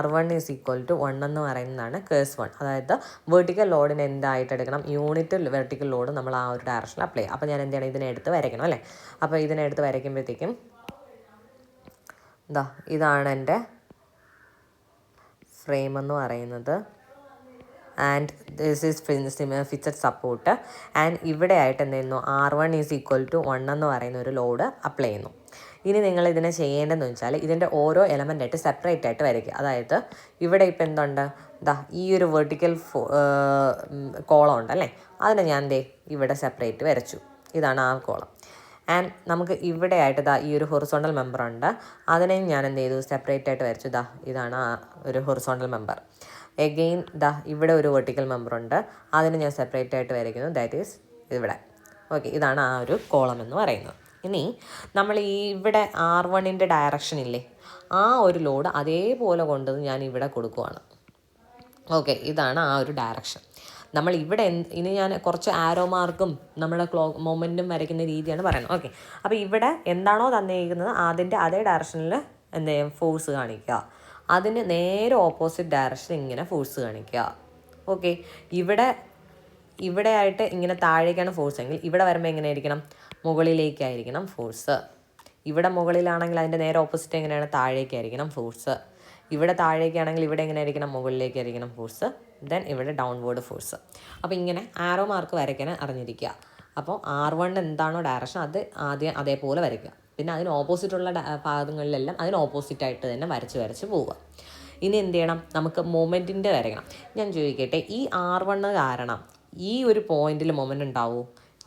R1 ഈസ് ഈക്വൽ ടു 1 എന്ന് പറയുന്നതാണ് കേസ് 1. അതായത് വെർട്ടിക്കൽ ലോഡിന് എന്തായിട്ട് എടുക്കണം? യൂണിറ്റ് വെർട്ടിക്കൽ ലോഡ് നമ്മൾ ആ ഒരു ഡയറക്ഷനിൽ അപ്ലൈ ചെയ്യും. അപ്പോൾ ഞാൻ എന്ത് ചെയ്യണം? ഇതിനെടുത്ത് വരയ്ക്കണം അല്ലേ? അപ്പോൾ ഇതിനെടുത്ത് വരയ്ക്കുമ്പോഴത്തേക്കും ഇതാണ് എൻ്റെ ഫ്രെയിം എന്ന് പറയുന്നത്. And this is fixed support. And ഇവിടെ ആയിട്ട് എന്ത് ചെയ്യുന്നു, R1 = 1 എന്ന് പറയുന്ന ഒരു ലോഡ് അപ്ലൈ ചെയ്യുന്നു. ഇനി നിങ്ങൾ ഇതിനെ ചെയ്യേണ്ടതെന്ന് വെച്ചാൽ ഇതിൻ്റെ ഓരോ എലമെൻ്റായിട്ട് സെപ്പറേറ്റ് ആയിട്ട് വരയ്ക്കുക. അതായത് ഇവിടെ ഇപ്പോൾ എന്തുണ്ട്, ഈ ഒരു വെർട്ടിക്കൽ കോളം ഉണ്ടല്ലേ, അതിനെ ഞാൻ ഇവിടെ സെപ്പറേറ്റ് വരച്ചു. ഇതാണ് ആ കോളം. ആൻഡ് നമുക്ക് ഇവിടെ ആയിട്ട് ഈ ഒരു ഹൊറിസോണ്ടൽ മെമ്പർ ഉണ്ട്, അതിനെയും ഞാൻ എന്ത് ചെയ്തു, സെപ്പറേറ്റ് ആയിട്ട് വരച്ചു. ഇതാണ് ആ ഒരു ഹൊറിസോണ്ടൽ മെമ്പർ. എഗെയിൻ ഇവിടെ ഒരു വെർട്ടിക്കൽ മെമ്പർ ഉണ്ട്, അതിന് ഞാൻ സെപ്പറേറ്റ് ആയിട്ട് വരയ്ക്കുന്നു. ദാറ്റ് ഈസ് ഇവിടെ. ഓക്കെ, ഇതാണ് ആ ഒരു കോളം എന്ന് പറയുന്നത്. ഇനി നമ്മൾ ഇവിടെ R1 ഡയറക്ഷൻ ഇല്ലേ, ആ ഒരു ലോഡ് അതേപോലെ കൊണ്ടത് ഞാൻ ഇവിടെ കൊടുക്കുവാണ്. ഓക്കെ, ഇതാണ് ആ ഒരു ഡയറക്ഷൻ. നമ്മൾ ഇവിടെ ഇനി ഞാൻ കുറച്ച് ആരോ മാർക്കും നമ്മുടെ മൊമെൻറ്റും വരയ്ക്കുന്ന രീതിയാണ് പറയുന്നത്. ഓക്കെ, അപ്പോൾ ഇവിടെ എന്താണോ തന്നിരിക്കുന്നത് അതിൻ്റെ അതേ ഡയറക്ഷനിൽ എന്ത് ചെയ്യും, ഫോഴ്സ് കാണിക്കുക. അതിന് നേരെ ഓപ്പോസിറ്റ് ഡയറക്ഷൻ ഇങ്ങനെ ഫോഴ്സ് കാണിക്കുക. ഓക്കെ, ഇവിടെ ആയിട്ട് ഇങ്ങനെ താഴേക്കാണ് ഫോഴ്സ് എങ്കിൽ ഇവിടെ വരുമ്പോൾ എങ്ങനെയായിരിക്കണം, മുകളിലേക്കായിരിക്കണം ഫോഴ്സ്. ഇവിടെ മുകളിലാണെങ്കിൽ അതിൻ്റെ നേരെ ഓപ്പോസിറ്റ് എങ്ങനെയാണ്, താഴേക്കായിരിക്കണം ഫോഴ്സ്. ഇവിടെ താഴേക്കാണെങ്കിൽ ഇവിടെ എങ്ങനെയായിരിക്കണം, മുകളിലേക്കായിരിക്കണം ഫോഴ്സ്. ദെൻ ഇവിടെ ഡൗൺവേർഡ് ഫോഴ്സ്. അപ്പോൾ ഇങ്ങനെ ആരോ മാർക്ക് വരയ്ക്കാൻ അറിഞ്ഞിരിക്കുക. അപ്പോൾ R1 എന്താണോ ഡയറക്ഷൻ അത് ആദ്യം അതേപോലെ വരയ്ക്കുക. പിന്നെ അതിന് ഓപ്പോസിറ്റുള്ള ഭാഗങ്ങളിലെല്ലാം അതിന് ഓപ്പോസിറ്റായിട്ട് തന്നെ വരച്ച് പോവുക. ഇനി എന്ത് ചെയ്യണം, നമുക്ക് മൊമെൻറ്റിൻ്റെ വരയ്ക്കണം. ഞാൻ ചോദിക്കട്ടെ, ഈ R1 കാരണം ഈ ഒരു പോയിന്റിൽ മൊമെൻ്റ് ഉണ്ടാവുമോ?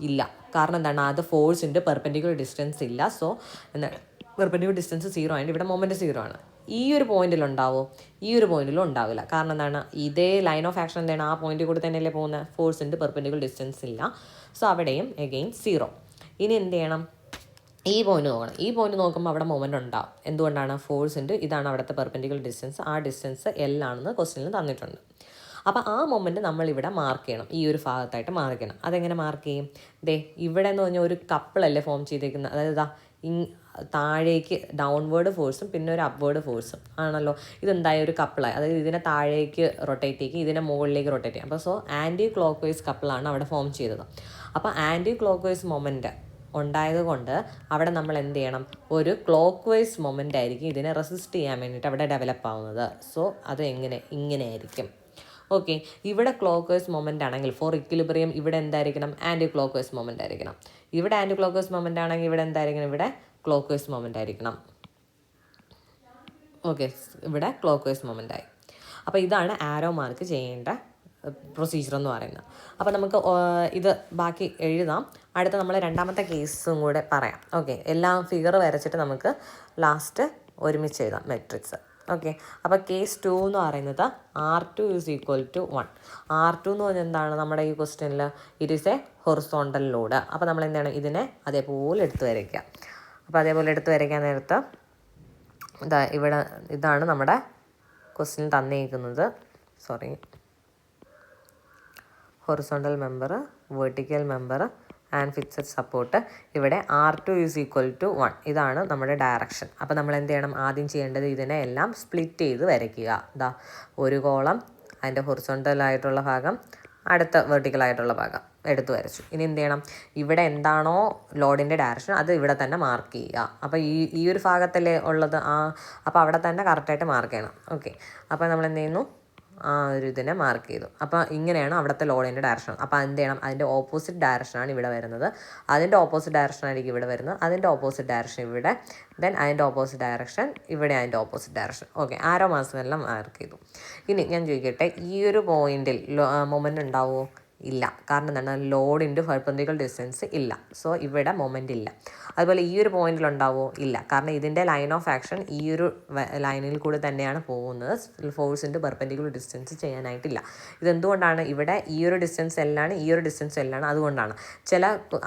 ഇല്ല. കാരണം എന്താണ്, അത് ഫോഴ്സിൻ്റെ പെർപെൻഡിക്കുലർ ഡിസ്റ്റൻസ് ഇല്ല. സോ എന്താണ്, പെർപെൻഡിക്കുലർ ഡിസ്റ്റൻസ് 0 ആയതുകൊണ്ട് ഇവിടെ മൊമെൻറ്റ് 0 ആണ്. ഈ ഒരു പോയിന്റിലുണ്ടാവോ? ഈ ഒരു പോയിന്റിലും ഉണ്ടാവില്ല. കാരണം എന്താണ്, ഇതേ ലൈൻ ഓഫ് ആക്ഷൻ എന്താണ്, ആ പോയിന്റിൽ കൂടെ തന്നെയല്ലേ പോകുന്നത്, ഫോഴ്സിൻ്റെ പെർപെൻഡിക്കുലർ ഡിസ്റ്റൻസ് ഇല്ല. സോ അവിടെയും എഗെയിൻ 0. ഇനി എന്ത് ചെയ്യണം, ഈ പോയിന്റ് നോക്കണം. ഈ പോയിന്റ് നോക്കുമ്പോൾ അവിടെ മൊമെൻ്റ് ഉണ്ടാവും. എന്തുകൊണ്ടാണ്, ഫോഴ്സിൻ്റെ ഇതാണ് അവിടുത്തെ പെർപെൻഡിക്കുലർ ഡിസ്റ്റൻസ്. ആ ഡിസ്റ്റൻസ് L ആണെന്ന് ക്വസ്റ്റ്യനിൽ തന്നിട്ടുണ്ട്. അപ്പോൾ ആ മൊമെൻറ്റ് നമ്മളിവിടെ മാർക്ക് ചെയ്യണം, ഈ ഒരു ഭാഗത്തായിട്ട് മാർക്ക് ചെയ്യണം. അതെങ്ങനെ മാർക്ക് ചെയ്യും, ഇവിടെ എന്ന് പറഞ്ഞാൽ ഒരു കപ്പിളല്ലേ ഫോം ചെയ്തേക്കുന്നത്. അതായത് താഴേക്ക് ഡൗൺവേർഡ് ഫോഴ്സും പിന്നെ ഒരു അപ്വേർഡ് ഫോഴ്സും ആണല്ലോ. ഇതെന്തായ ഒരു കപ്പിളായി, അതായത് ഇതിനെ താഴേക്ക് റൊട്ടേറ്റ് ചെയ്യും, ഇതിനെ മുകളിലേക്ക് റൊട്ടേറ്റ് ചെയ്യും. അപ്പോൾ ആൻറ്റി ക്ലോക്ക് വൈസ് കപ്പിളാണ് അവിടെ ഫോം ചെയ്തത്. അപ്പോൾ ആൻറ്റി ക്ലോക്ക് വൈസ് മൊമെൻറ്റ് ഉണ്ടായതുകൊണ്ട് അവിടെ നമ്മൾ എന്ത് ചെയ്യണം, ഒരു ക്ലോക്ക് വൈസ് മൊമെൻ്റ് ആയിരിക്കും ഇതിനെ റെസിസ്റ്റ് ചെയ്യാൻ വേണ്ടിയിട്ട് അവിടെ ഡെവലപ്പ് ആവുന്നത്. സോ അത് ഇങ്ങനെ ആയിരിക്കും. ഓക്കെ, ഇവിടെ ക്ലോക്ക് വൈസ് മൊമെൻ്റ് ആണെങ്കിൽ ഫോർ ഇക്വിലിബ്രിയം ഇവിടെ എന്തായിരിക്കണം, ആൻറ്റി ക്ലോക്ക് വൈസ് മൊമെൻ്റ് ആയിരിക്കണം. ഇവിടെ ആൻറ്റി ക്ലോക്ക് വൈസ് മൊമെൻ്റ് ആണെങ്കിൽ ഇവിടെ എന്തായിരിക്കണം, ഇവിടെ ക്ലോക്ക് വൈസ് മൊമെൻ്റ് ആയിരിക്കണം. ഓക്കെ, ഇവിടെ ക്ലോക്ക് വൈസ് മൊമെൻ്റ് ആയി. അപ്പോൾ ഇതാണ് ആരോ മാർക്ക് ചെയ്യേണ്ട പ്രൊസീജിയർ എന്ന് പറയുന്നത്. അപ്പോൾ നമുക്ക് ഇത് ബാക്കി എഴുതാം. അടുത്ത നമ്മൾ രണ്ടാമത്തെ കേസും കൂടെ പറയാം. ഓക്കെ, എല്ലാം ഫിഗർ വരച്ചിട്ട് നമുക്ക് ലാസ്റ്റ് ഒരുമിച്ച് എഴുതാം മെട്രിക്സ്. ഓക്കെ, അപ്പോൾ കേസ് 2 എന്ന് പറയുന്നത് R2 = 1. R2 എന്ന് പറഞ്ഞാൽ എന്താണ്, നമ്മുടെ ഈ ക്വസ്റ്റ്യനിൽ it is A horizontal load. അപ്പോൾ നമ്മൾ എന്താണ്, ഇതിനെ അതേപോലെ എടുത്ത് വരയ്ക്കുക. അപ്പോൾ അതേപോലെ എടുത്ത് വരയ്ക്കാൻ നേരത്ത് ഇവിടെ ഇതാണ് നമ്മുടെ ക്വസ്റ്റ്യൻ തന്നിരിക്കുന്നത്. Horizontal member, vertical member and fixed support. ഇവിടെ R2 = 1. ഇതാണ് നമ്മുടെ ഡയറക്ഷൻ. അപ്പോൾ നമ്മൾ എന്ത് ചെയ്യണം, ആദ്യം ചെയ്യേണ്ടത് ഇതിനെ എല്ലാം സ്പ്ലിറ്റ് ചെയ്ത് വരയ്ക്കുക. ഒരു കോളം, അതിൻ്റെ ഹൊറിസോണ്ടലായിട്ടുള്ള ഭാഗം, അടുത്ത വെർട്ടിക്കലായിട്ടുള്ള ഭാഗം എടുത്തു വരച്ചു. ഇനി എന്ത് ചെയ്യണം, ഇവിടെ എന്താണോ ലോഡിൻ്റെ ഡയറക്ഷൻ അത് ഇവിടെ തന്നെ മാർക്ക് ചെയ്യുക. അപ്പോൾ ഈ ഒരു ഭാഗത്തല്ലേ ഉള്ളത്, അപ്പോൾ അവിടെ തന്നെ കറക്റ്റായിട്ട് മാർക്ക് ചെയ്യണം. ഓക്കെ, അപ്പോൾ നമ്മൾ എന്ത് ചെയ്യുന്നു, ആ ഒരു ഇതിനെ മാർക്ക് ചെയ്തു. അപ്പോൾ ഇങ്ങനെയാണ് അവിടുത്തെ ലോഡിൻ്റെ ഡയറക്ഷൻ. അപ്പോൾ എന്ത് ചെയ്യണം, അതിൻ്റെ ഓപ്പോസിറ്റ് ഡയറക്ഷനാണ് ഇവിടെ വരുന്നത്, അതിൻ്റെ ഓപ്പോസിറ്റ് ഡയറക്ഷനായിരിക്കും ഇവിടെ വരുന്നത്, അതിൻ്റെ ഓപ്പോസിറ്റ് ഡയറക്ഷൻ ഇവിടെ, ദെൻ അതിൻ്റെ ഓപ്പോസിറ്റ് ഡയറക്ഷൻ ഇവിടെ, അതിൻ്റെ ഓപ്പോസിറ്റ് ഡയറക്ഷൻ. ഓക്കെ, ആരോ മാർക്സുമെല്ലാം മാർക്ക് ചെയ്തു. ഇനി ഞാൻ ചോദിക്കട്ടെ, ഈ ഒരു പോയിന്റിൽ മൊമെൻ്റ് ഉണ്ടാവുമോ? ഇല്ല. കാരണം എന്താണ്, ലോഡിൻ്റെ പെർപെൻഡിക്കുലർ ഡിസ്റ്റൻസ് ഇല്ല. സോ ഇവിടെ മൊമെൻ്റ് ഇല്ല. അതുപോലെ ഈ ഒരു പോയിന്റിൽ ഉണ്ടാവുമോ? ഇല്ല. കാരണം ഇതിൻ്റെ ലൈൻ ഓഫ് ആക്ഷൻ ഈ ഒരു ലൈനിൽ കൂടി തന്നെയാണ് പോകുന്നത്. ഫോഴ്സിൻ്റെ പെർപെൻഡിക്കുലർ ഡിസ്റ്റൻസ് ചെയ്യാനായിട്ടില്ല. ഇതെന്തുകൊണ്ടാണ്, ഇവിടെ ഈ ഒരു ഡിസ്റ്റൻസ് എല്ലാണ്, ഈ ഒരു ഡിസ്റ്റൻസ് എല്ലാണ്. അതുകൊണ്ടാണ്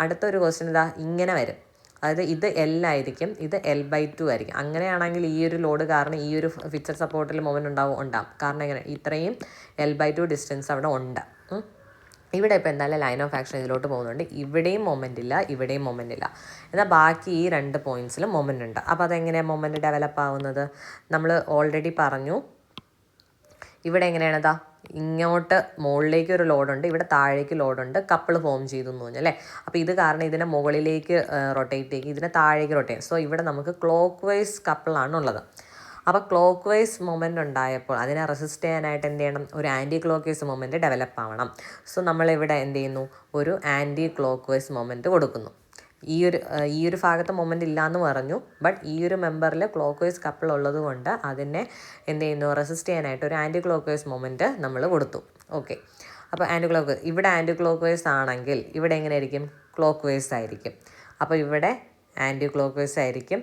അടുത്തൊരു ക്വസ്റ്റ്യൻ ഇങ്ങനെ വരും. അതായത് ഇത് L ആയിരിക്കും, ഇത് L/2 ആയിരിക്കും. അങ്ങനെയാണെങ്കിൽ ഈ ഒരു ലോഡ് കാരണം ഈ ഒരു ഫിക്സഡ് സപ്പോർട്ടിൽ മൊമെൻ്റ് ഉണ്ടാവും. കാരണം എങ്ങനെ, ഇത്രയും L/2 ഡിസ്റ്റൻസ് അവിടെ ഉണ്ട്. ഇവിടെ ഇപ്പോൾ എന്തായാലും ലൈൻ ഓഫ് ആക്ഷൻ ഇതിലോട്ട് പോകുന്നുണ്ട്. ഇവിടെയും മൊമെൻ്റ് ഇല്ല, ഇവിടെയും മൊമെൻ്റ് ഇല്ല. എന്നാൽ ബാക്കി ഈ 2 പോയിൻറ്റ്സിലും മൊമെൻ്റ് ഉണ്ട്. അപ്പോൾ അതെങ്ങനെയാണ് മൊമെൻ്റ് ഡെവലപ്പ് ആവുന്നത്, നമ്മൾ ഓൾറെഡി പറഞ്ഞു. ഇവിടെ എങ്ങനെയാണ്, ഇങ്ങോട്ട് മുകളിലേക്ക് ഒരു ലോഡുണ്ട്, ഇവിടെ താഴേക്ക് ലോഡുണ്ട്, കപ്പിൾ ഫോം ചെയ്തു എന്ന് പറഞ്ഞു അല്ലേ. അപ്പോൾ ഇത് കാരണം ഇതിനെ മുകളിലേക്ക് റൊട്ടേറ്റ് ചെയ്യും, ഇതിനെ താഴേക്ക് റൊട്ടേറ്റ് ചെയ്യും. സോ ഇവിടെ നമുക്ക് ക്ലോക്ക് വൈസ് കപ്പിളാണ് ഉള്ളത്. അപ്പോൾ ക്ലോക്ക് വൈസ് മൊമെൻ്റ് ഉണ്ടായപ്പോൾ അതിനെ റെസിസ്റ്റ് ചെയ്യാനായിട്ട് എന്ത് ചെയ്യണം, ഒരു anti clock vice moment develop ആവണം. സോ നമ്മളിവിടെ എന്ത് ചെയ്യുന്നു, ഒരു ആൻറ്റി ക്ലോക്ക് വൈസ് മൊമെൻ്റ് കൊടുക്കുന്നു. ഈ ഒരു ഭാഗത്ത് മൊമെൻ്റ് ഇല്ലയെന്ന് പറഞ്ഞു, ബട്ട് ഈ ഒരു മെമ്പറിൽ ക്ലോക്ക് വൈസ് കപ്പിൾ ഉള്ളത് കൊണ്ട് അതിനെ എന്ത് ചെയ്യുന്നു, റെസിസ്റ്റ് ചെയ്യാനായിട്ട് ഒരു ആൻറ്റി ക്ലോക്ക് വൈസ് മൊമെൻ്റ് നമ്മൾ കൊടുത്തു. ഓക്കെ, അപ്പോൾ ഇവിടെ ആൻറ്റി ക്ലോക്ക് വൈസ് ആണെങ്കിൽ ഇവിടെ എങ്ങനെ ആയിരിക്കും, ക്ലോക്ക് വൈസ് ആയിരിക്കും. അപ്പോൾ ഇവിടെ ആൻറ്റി ക്ലോക്ക് വൈസ് ആയിരിക്കും,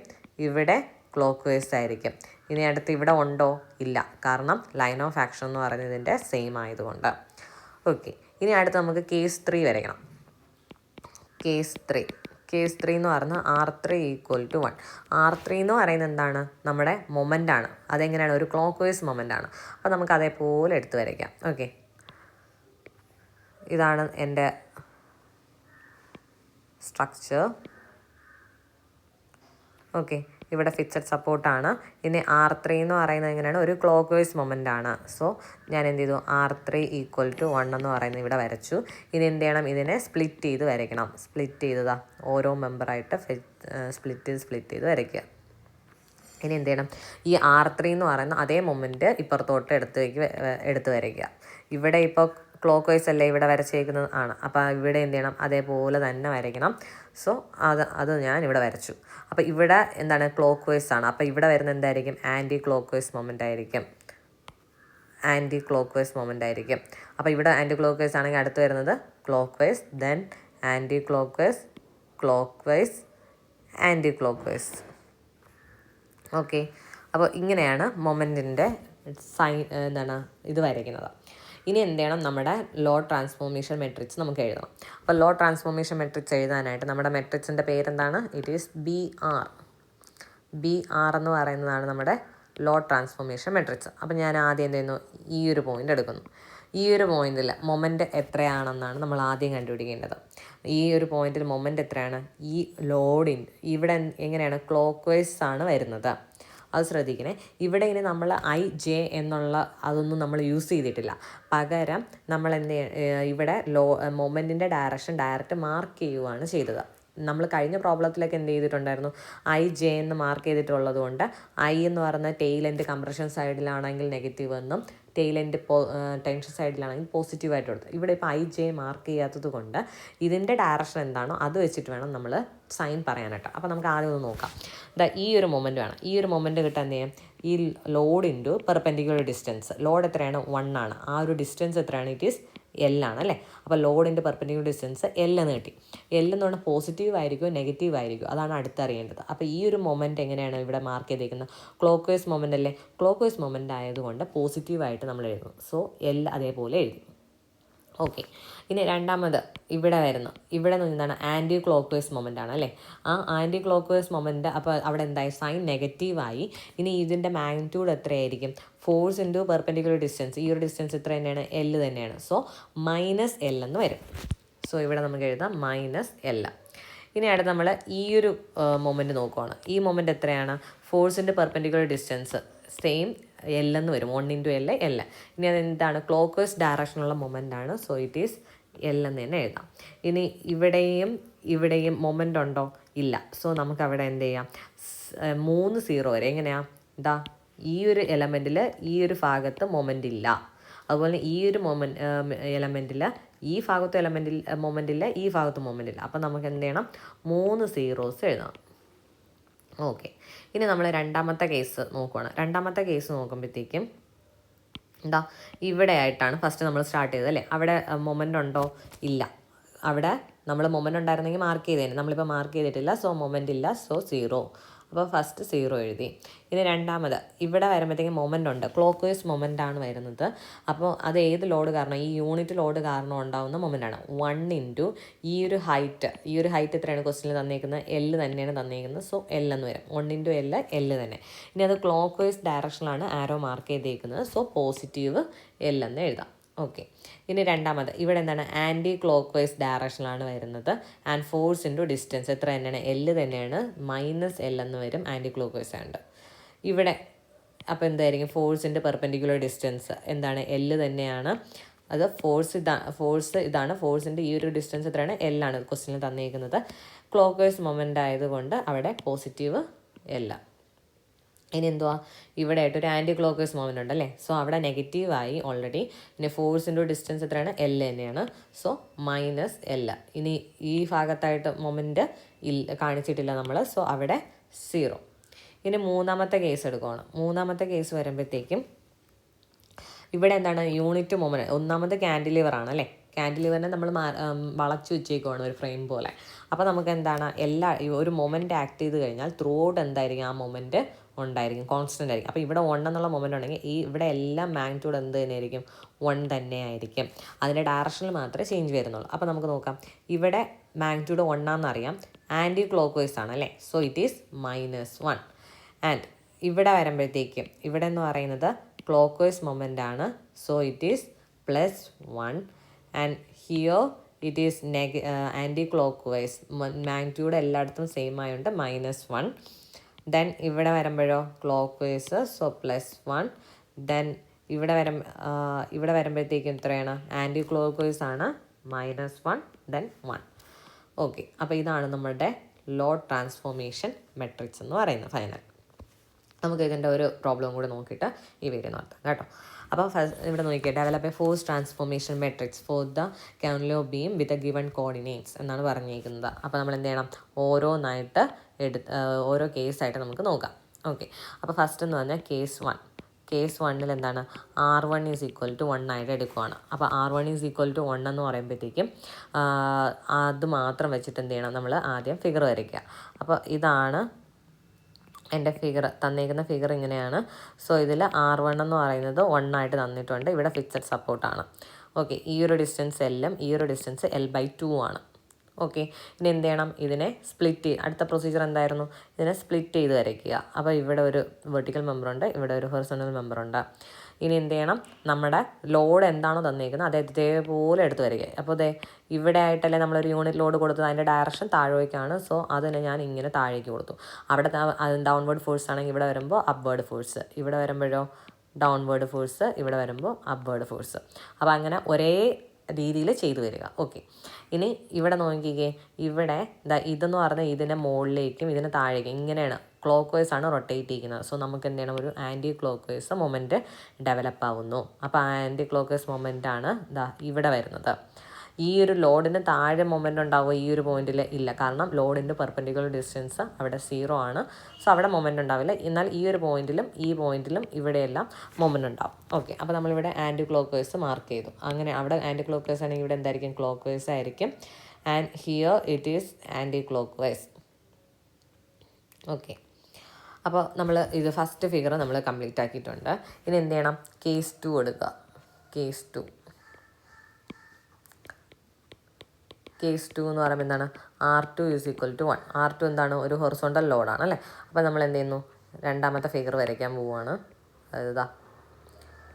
ഇവിടെ ക്ലോക്ക് വൈസ് ആയിരിക്കും. ഇനി അടുത്ത് ഇവിടെ ഉണ്ടോ, ഇല്ല, കാരണം ലൈൻ ഓഫ് ആക്ഷൻ എന്ന് പറയുന്നതിൻ്റെ സെയിം ആയതുകൊണ്ട്. ഓക്കെ, ഇനി അടുത്ത് നമുക്ക് കേസ് 3 വരയ്ക്കണം. കേസ് 3 എന്ന് പറഞ്ഞാൽ R3 = 1. R3 എന്ന് പറയുന്നത് എന്താണ്, നമ്മുടെ മൊമെൻ്റാണ്. അതെങ്ങനെയാണ്, ഒരു ക്ലോക്ക് വൈസ് മൊമെൻ്റാണ്. അപ്പോൾ നമുക്ക് അതേപോലെ എടുത്ത് വരയ്ക്കാം. ഓക്കെ, ഇതാണ് എൻ്റെ സ്ട്രക്ചർ. ഓക്കെ, ഇവിടെ ഫിക്സഡ് സപ്പോർട്ടാണ്. ഇനി R3 എന്ന് പറയുന്നത് എങ്ങനെയാണ്, ഒരു ക്ലോക്ക് വൈസ് മൊമെൻ്റ് ആണ്. സോ ഞാൻ എന്ത് ചെയ്തു, R3 = 1 എന്ന് പറയുന്നത് ഇവിടെ വരച്ചു. ഇനി എന്ത് ചെയ്യണം, ഇതിനെ സ്പ്ലിറ്റ് ചെയ്ത് വരയ്ക്കണം. സ്പ്ലിറ്റ് ചെയ്തതാ ഓരോ മെമ്പറായിട്ട് സ്പ്ലിറ്റ് ചെയ്ത് വരയ്ക്കുക. ഇനി എന്ത് ചെയ്യണം, ഈ R3 എന്ന് പറയുന്ന അതേ മൊമെൻറ്റ് ഇപ്പുറത്തോട്ട് എടുത്ത് വരയ്ക്കുക. ഇവിടെ ഇപ്പോൾ ക്ലോക്ക് വൈസ് അല്ലേ ഇവിടെ വരച്ചേക്കുന്നത് ആണ്. അപ്പോൾ ഇവിടെ എന്ത് ചെയ്യണം, അതേപോലെ തന്നെ വരയ്ക്കണം. സോ അത് ഞാൻ ഇവിടെ വരച്ചു. അപ്പോൾ ഇവിടെ എന്താണ്, ക്ലോക്ക് വൈസ് ആണ്. അപ്പോൾ ഇവിടെ വരുന്ന എന്തായിരിക്കും, ആൻറ്റി ക്ലോക്ക് വൈസ് മൊമെൻ്റ് ആയിരിക്കും. അപ്പോൾ ഇവിടെ ആൻറ്റി ക്ലോക്ക് വൈസ് ആണെങ്കിൽ അടുത്ത് വരുന്നത് clockwise, then anticlockwise, clockwise, anticlockwise. Okay, അപ്പോൾ ഇങ്ങനെയാണ് മൊമെൻറ്റിൻ്റെ ഇത് വരയ്ക്കുന്നത്. ഇനി എന്ത് ചെയ്യണം, നമ്മുടെ ലോ ട്രാൻസ്ഫോർമേഷൻ മെട്രിക്സ് നമുക്ക് എഴുതണം. അപ്പോൾ ലോ ട്രാൻസ്ഫോർമേഷൻ മെട്രിക്സ് എഴുതാനായിട്ട് നമ്മുടെ മെട്രിക്സിൻ്റെ പേരെന്താണ്, ഇറ്റ് ഈസ് BR എന്ന് പറയുന്നതാണ് നമ്മുടെ ലോ ട്രാൻസ്ഫോർമേഷൻ മെട്രിക്സ്. അപ്പോൾ ഞാൻ ആദ്യം എന്ത് ചെയ്യുന്നു, ഈ ഒരു പോയിൻ്റ് എടുക്കുന്നു. ഈ ഒരു പോയിന്റിൽ മൊമെൻ്റ് എത്രയാണെന്നാണ് നമ്മൾ ആദ്യം കണ്ടുപിടിക്കേണ്ടത്. ഈ ഒരു പോയിന്റിൽ മൊമെൻ്റ് എത്രയാണ്, ഈ ഇവിടെ എങ്ങനെയാണ്, ക്ലോക്ക് വൈസ് ആണ് വരുന്നത്. അത് ശ്രദ്ധിക്കണേ. ഇവിടെ ഇനി നമ്മൾ IJ എന്നുള്ള അതൊന്നും നമ്മൾ യൂസ് ചെയ്തിട്ടില്ല. പകരം നമ്മൾ ഇവിടെ മൊമെൻറ്റിൻ്റെ ഡയറക്ഷൻ ഡയറക്റ്റ് മാർക്ക് ചെയ്യുകയാണ് ചെയ്തത്. നമ്മൾ കഴിഞ്ഞ പ്രോബ്ലത്തിലൊക്കെ എന്ത് ചെയ്തിട്ടുണ്ടായിരുന്നു, IJ എന്ന് മാർക്ക് ചെയ്തിട്ടുള്ളത് കൊണ്ട് I എന്ന് പറയുന്ന ടെയിൽ എൻഡ് കംപ്രഷൻ സൈഡിലാണെങ്കിൽ നെഗറ്റീവ് എന്നും ടെയിൽ എൻഡ് ടെൻഷൻ സൈഡിലാണെങ്കിൽ പോസിറ്റീവായിട്ട് കൊടുത്തു. ഇവിടെ ഇപ്പോൾ IJ മാർക്ക് ചെയ്യാത്തത് കൊണ്ട് ഇതിൻ്റെ ഡയറക്ഷൻ എന്താണോ അത് വെച്ചിട്ട് വേണം നമ്മൾ സൈൻ പറയാനായിട്ട്. അപ്പോൾ നമുക്ക് ആദ്യം ഒന്ന് നോക്കാം. ഈ ഒരു മൊമെൻറ്റ് വേണം. ഈ ഒരു മൊമെൻറ്റ് കിട്ടാൻ എന്ത് ചെയ്യാം, ഈ load into perpendicular distance. Load എത്രയാണ്, 1 ആണ്. ആ ഒരു ഡിസ്റ്റൻസ് എത്രയാണ്, ഇറ്റ് ഈസ് L ആണ് അല്ലേ. അപ്പോൾ ലോഡിൻ്റെ പെർപെൻഡിക്കുലർ ഡിസ്റ്റൻസ് L എന്ന് കിട്ടി. L എന്ന് പറഞ്ഞാൽ പോസിറ്റീവ് ആയിരിക്കും നെഗറ്റീവ് ആയിരിക്കും, അതാണ് അടുത്തറിയേണ്ടത്. അപ്പോൾ ഈ ഒരു മൊമെൻറ്റ് എങ്ങനെയാണ് ഇവിടെ മാർക്ക് ചെയ്തേക്കുന്നത്, ക്ലോക്ക് വൈസ് മൊമെൻ്റ് അല്ലേ. ക്ലോക്ക് വൈസ് മൊമെൻ്റ് ആയതുകൊണ്ട് പോസിറ്റീവായിട്ട് നമ്മൾ എഴുതുന്നു. സോ L അതേപോലെ എഴുതി. ഓക്കെ, ഇനി രണ്ടാമത് ഇവിടെ വരുന്നു. ഇവിടെ നിന്ന് എന്താണ്, ആൻറ്റി ക്ലോക്ക് വൈസ് മൊമെൻ്റ് ആണ് അല്ലേ. ആ ആൻറ്റി ക്ലോക്ക് വൈസ് മൊമെൻ്റ് അപ്പോൾ അവിടെ എന്തായി, സൈൻ നെഗറ്റീവായി. ഇനി ഇതിൻ്റെ മാഗ്നിറ്റ്യൂഡ് എത്രയായിരിക്കും, ഫോഴ്സ് ഇൻറ്റു പെർപെൻഡിക്കുലർ ഡിസ്റ്റൻസ്. ഈ ഒരു ഡിസ്റ്റൻസ് എത്ര തന്നെയാണ്, L തന്നെയാണ്. സോ -L എന്ന് വരും. സോ ഇവിടെ നമുക്ക് എഴുതാം -L. ഇനി അടുത്ത് നമ്മൾ ഈ ഒരു മൊമെൻറ്റ് നോക്കുവാണ്. ഈ മൊമെൻറ്റ് എത്രയാണ്, ഫോഴ്സിൻ്റെ പെർപെൻഡിക്കുലർ ഡിസ്റ്റൻസ് സെയിം L എന്ന് വരും. 1 × L. ഇനി അതെന്താണ്, ക്ലോക്ക് വൈസ് ഡയറക്ഷനുള്ള മൊമെൻ്റ് ആണ്. സോ ഇറ്റ് ഈസ് L എന്ന് തന്നെ എഴുതാം. ഇനി ഇവിടെയും മൊമെൻ്റ് ഉണ്ടോ, ഇല്ല. സോ നമുക്ക് അവിടെ എന്ത് ചെയ്യാം, 3 0 വരെ. എങ്ങനെയാണ്, ഈ ഒരു എലമെൻറ്റിൽ ഈ ഒരു ഭാഗത്ത് മൊമെൻ്റ് ഇല്ല. അതുപോലെ ഈ ഒരു എലമെൻറ്റിൽ ഈ ഭാഗത്ത് മൊമെൻ്റ് ഇല്ല, ഈ ഭാഗത്ത് മൊമെൻ്റ് ഇല്ല. അപ്പം നമുക്ക് എന്ത് ചെയ്യണം, 3 zeros എഴുതണം. ഓക്കെ, ഇനി നമ്മൾ രണ്ടാമത്തെ കേസ് നോക്കുവാണ്. രണ്ടാമത്തെ കേസ് നോക്കുമ്പോഴത്തേക്കും ഇവിടെ ആയിട്ടാണ് ഫസ്റ്റ് നമ്മൾ സ്റ്റാർട്ട് ചെയ്തത് അല്ലേ. അവിടെ മൊമെൻ്റ് ഉണ്ടോ, ഇല്ല. അവിടെ നമ്മൾ മൊമെൻ്റ് ഉണ്ടായിരുന്നെങ്കിൽ മാർക്ക് ചെയ്തേനെ. നമ്മളിപ്പോൾ മാർക്ക് ചെയ്തിട്ടില്ല. സോ മൊമെൻ്റ് ഇല്ല. സോ 0. അപ്പോൾ ഫസ്റ്റ് 0 എഴുതി. ഇനി രണ്ടാമത് ഇവിടെ വരുമ്പോഴത്തേക്കും മൊമെൻ്റ് ഉണ്ട്. ക്ലോക്ക് വൈസ് മൊമെൻ്റ് ആണ് വരുന്നത്. അപ്പോൾ അത് ഏത് ലോഡ് കാരണം, ഈ യൂണിറ്റ് ലോഡ് കാരണം ഉണ്ടാകുന്ന മൊമെൻ്റ് ആണ്. 1 × ഈ ഒരു ഹൈറ്റ് എത്രയാണ് ക്വസ്റ്റ്യനിൽ തന്നേക്കുന്നത്, L തന്നെയാണ് തന്നേക്കുന്നത്. സോ L എന്ന് വരും. 1 × L തന്നെ. ഇനി അത് ക്ലോക്ക് വൈസ് ഡയറക്ഷനിലാണ് ആരോ മാർക്ക് ചെയ്തേക്കുന്നത്. സോ പോസിറ്റീവ് L എന്ന് എഴുതാം. ഓക്കെ, ഇനി രണ്ടാമത് ഇവിടെ എന്താണ്, ആൻറ്റി ക്ലോക്ക് വൈസ് ഡയറക്ഷനിലാണ് വരുന്നത്. ആൻഡ് ഫോഴ്സ് ഇൻറ്റു ഡിസ്റ്റൻസ് എത്ര തന്നെയാണ്, L തന്നെയാണ്. -L എന്ന് വരും, ആൻറ്റി ക്ലോക്ക് വൈസ് ആണ്. ഇവിടെ അപ്പോൾ എന്തായിരിക്കും, ഫോഴ്സിൻ്റെ പെർപെൻഡിക്കുലർ ഡിസ്റ്റൻസ് എന്താണ്, L തന്നെയാണ്. അത് ഫോഴ്സ് ഇതാണ്. ഫോഴ്സിൻ്റെ ഈ ഒരു ഡിസ്റ്റൻസ് എത്രയാണ്, L ആണ് ക്വസ്റ്റ്യനിൽ തന്നിരിക്കുന്നത്. ക്ലോക്ക് വൈസ് മൊമെൻ്റ് ആയതുകൊണ്ട് അവിടെ പോസിറ്റീവ് L. ഇനി എന്തുവാ, ഇവിടെ ആയിട്ട് ഒരു ആൻറ്റി ക്ലോക്ക് വൈസ് മൊമെൻ്റ് ഉണ്ടല്ലേ. സോ അവിടെ നെഗറ്റീവായി ഓൾറെഡി. പിന്നെ ഫോഴ്സിൻ്റെ ഡിസ്റ്റൻസ് എത്രയാണ്, എൽ തന്നെയാണ്. So -L. ഇനി ഈ ഭാഗത്തായിട്ട് മൊമെൻ്റ് കാണിച്ചിട്ടില്ല നമ്മൾ. സോ അവിടെ 0. ഇനി മൂന്നാമത്തെ കേസ് എടുക്കുകയാണ്. മൂന്നാമത്തെ കേസ് വരുമ്പോഴത്തേക്കും ഇവിടെ എന്താണ്, യൂണിറ്റ് മൊമെൻ്റ്. ഒന്നാമത് ക്യാൻഡിലിവർ ആണ് അല്ലേ. ക്യാൻഡിലിവറിനെ നമ്മൾ വളച്ചു വെച്ചേക്കുവാണ് ഒരു ഫ്രെയിം പോലെ. അപ്പോൾ നമുക്ക് എന്താണ്, ഒരു മൊമെൻ്റ് ആക്ട് ചെയ്ത് കഴിഞ്ഞാൽ ത്രൂ ഔട്ട് എന്തായിരിക്കും, ആ മൊമെൻ്റ് ഉണ്ടായിരിക്കും, കോൺസ്റ്റൻ്റ് ആയിരിക്കും. അപ്പോൾ ഇവിടെ 1 എന്നുള്ള മൊമെൻ്റ് ഉണ്ടെങ്കിൽ ഇവിടെ എല്ലാം മാഗ്നിറ്റ്യൂഡ് എന്ത് തന്നെയായിരിക്കും, 1 തന്നെ ആയിരിക്കും. അതിൻ്റെ ഡയറക്ഷനിൽ മാത്രമേ ചേഞ്ച് വരുന്നുള്ളൂ. അപ്പോൾ നമുക്ക് നോക്കാം, ഇവിടെ മാഗ്നിറ്റ്യൂഡ് 1 ആണെന്നറിയാം, ആൻറ്റി ക്ലോക്ക് വൈസ് ആണ് അല്ലേ. So it is -1. ആൻഡ് ഇവിടെ വരുമ്പോഴത്തേക്കും ഇവിടെ എന്ന് പറയുന്നത് ക്ലോക്ക് വൈസ് മൊമെൻ്റ് ആണ്. So it is +1. And here it is anticlockwise. Magnitude എല്ലായിടത്തും സെയിം ആയതുകൊണ്ട് -1. ദെൻ ഇവിടെ വരുമ്പോഴോ ക്ലോക്ക് വൈസ്. സോ +1. ദെൻ ഇവിടെ വരുമ്പോഴത്തേക്കും എത്രയാണ്, ആൻറ്റി ക്ലോക്ക് വൈസ് ആണ്, -1 ദെൻ 1. ഓക്കെ, അപ്പോൾ ഇതാണ് നമ്മുടെ ലോഡ് ട്രാൻസ്ഫോർമേഷൻ മെട്രിക്സ് എന്ന് പറയുന്നത് ഫൈനൽ. നമുക്ക് ഇതിൻ്റെ ഒരു പ്രോബ്ലം കൂടെ നോക്കിയിട്ട് ഈ വീഡിയോ നടത്താം കേട്ടോ. അപ്പോൾ ഇവിടെ നോക്കിയാൽ develop a force transformation matrix for the cantilever beam with a given coordinates എന്നാണ് പറഞ്ഞിരിക്കുന്നത്. അപ്പോൾ നമ്മൾ എന്ത് ചെയ്യണം, ഓരോന്നായിട്ട് ഓരോ കേസായിട്ട് നമുക്ക് നോക്കാം. ഓക്കെ, അപ്പോൾ ഫസ്റ്റ് എന്ന് പറഞ്ഞാൽ കേസ് 1 എന്താണ്, R1 = 1 ആയിട്ട് എടുക്കുവാണ്. അപ്പോൾ R1 = 1 എന്ന് പറയുമ്പോഴത്തേക്കും അത് മാത്രം വെച്ചിട്ട് എന്ത് ചെയ്യണം, നമ്മൾ ആദ്യം ഫിഗർ വരയ്ക്കുക. അപ്പോൾ ഇതാണ് എൻ്റെ തന്നേക്കുന്ന ഫിഗർ ഇങ്ങനെയാണ്. സോ ഇതിൽ R1 എന്ന് പറയുന്നത് 1 ആയിട്ട് തന്നിട്ടുണ്ട്. ഇവിടെ ഫിക്സഡ് സപ്പോർട്ടാണ്. ഓക്കെ, ഈ ഒരു ഡിസ്റ്റൻസ് L-ഉം ഈ ഒരു ഡിസ്റ്റൻസ് L/2 ആണ്. ഓക്കെ, ഇനി എന്ത് ചെയ്യണം, ഇതിനെ അടുത്ത പ്രൊസീജിയർ എന്തായിരുന്നു, ഇതിനെ സ്പ്ലിറ്റ് ചെയ്ത് വരയ്ക്കുക. അപ്പോൾ ഇവിടെ ഒരു വെർട്ടിക്കൽ മെമ്പറുണ്ട്, ഇവിടെ ഒരു ഹൊറിസോണ്ടൽ മെമ്പറുണ്ട്. ഇനി എന്ത് ചെയ്യണം, നമ്മുടെ ലോഡ് എന്താണോ തന്നേക്കുന്നത് അത് ഇതേപോലെ എടുത്ത് വരിക. അപ്പോൾ ഇവിടെ ആയിട്ടല്ലേ നമ്മളൊരു യൂണിറ്റ് ലോഡ് കൊടുത്തത്, അതിൻ്റെ ഡയറക്ഷൻ താഴേക്കാണ്. സോ അതിനെ ഞാൻ ഇങ്ങനെ താഴേക്ക് കൊടുത്തു. അവിടെ ഡൗൺവേർഡ് ഫോഴ്സ് ആണെങ്കിൽ ഇവിടെ വരുമ്പോൾ അപ്വേർഡ് ഫോഴ്സ്, ഇവിടെ വരുമ്പോഴോ ഡൗൺവേർഡ് ഫോഴ്സ്, ഇവിടെ വരുമ്പോൾ അപ്വേർഡ് ഫോഴ്സ്. അപ്പോൾ അങ്ങനെ ഒരേ രീതിയിൽ ചെയ്തു വരിക. ഓക്കെ, ഇനി ഇവിടെ നോക്കിക്കേ, ഇവിടെ ഇതെന്ന് പറഞ്ഞാൽ ഇതിൻ്റെ മുകളിലേക്കും ഇതിന് താഴേക്കും ഇങ്ങനെയാണ് ക്ലോക്ക് വൈസ് ആണ് റൊട്ടേറ്റ് ചെയ്യുന്നത്. സോ നമുക്ക് എന്ത് ചെയ്യണം, ഒരു anti clock vice moment develop ആവുന്നു. അപ്പോൾ ആ ആൻറ്റി ക്ലോക്ക് വൈസ് മൊമെൻ്റ് ആണ് ഇവിടെ വരുന്നത്. ഈ ഒരു ലോഡിന് താഴെ മൊമെൻ്റ് ഉണ്ടാവുക ഈ ഒരു പോയിന്റിൽ ഇല്ല, കാരണം ലോഡിൻ്റെ പെർപെൻഡിക്കുലർ ഡിസ്റ്റൻസ് അവിടെ 0 ആണ്. സോ അവിടെ മൊമെൻ്റ് ഉണ്ടാവില്ല. എന്നാൽ ഈ ഒരു പോയിന്റിലും ഇവിടെയെല്ലാം മൊമെൻ്റ് ഉണ്ടാവും. ഓക്കെ, അപ്പോൾ നമ്മളിവിടെ ആൻറ്റി ക്ലോക്ക് വൈസ് മാർക്ക് ചെയ്തു. അങ്ങനെ അവിടെ ആൻറ്റി ക്ലോക്ക് വൈസ് ആണെങ്കിൽ ഇവിടെ എന്തായിരിക്കും, ക്ലോക്ക് വൈസ് ആയിരിക്കും. And here it is anticlockwise. Okay, അപ്പോൾ നമ്മൾ ഇത് ഫസ്റ്റ് ഫിഗർ നമ്മൾ കംപ്ലീറ്റ് ആക്കിയിട്ടുണ്ട്. ഇനി എന്ത് ചെയ്യണം, കേസ് 2 എടുക്കുക. കേസ് 2 എന്ന് പറയുമ്പോൾ എന്താണ്, R2 = 1. R2 എന്താണ്, ഒരു ഹൊറിസോണ്ടൽ ലോഡാണ് അല്ലേ. അപ്പോൾ നമ്മൾ എന്ത് ചെയ്യുന്നു, രണ്ടാമത്തെ ഫിഗർ വരയ്ക്കാൻ പോവുകയാണ്.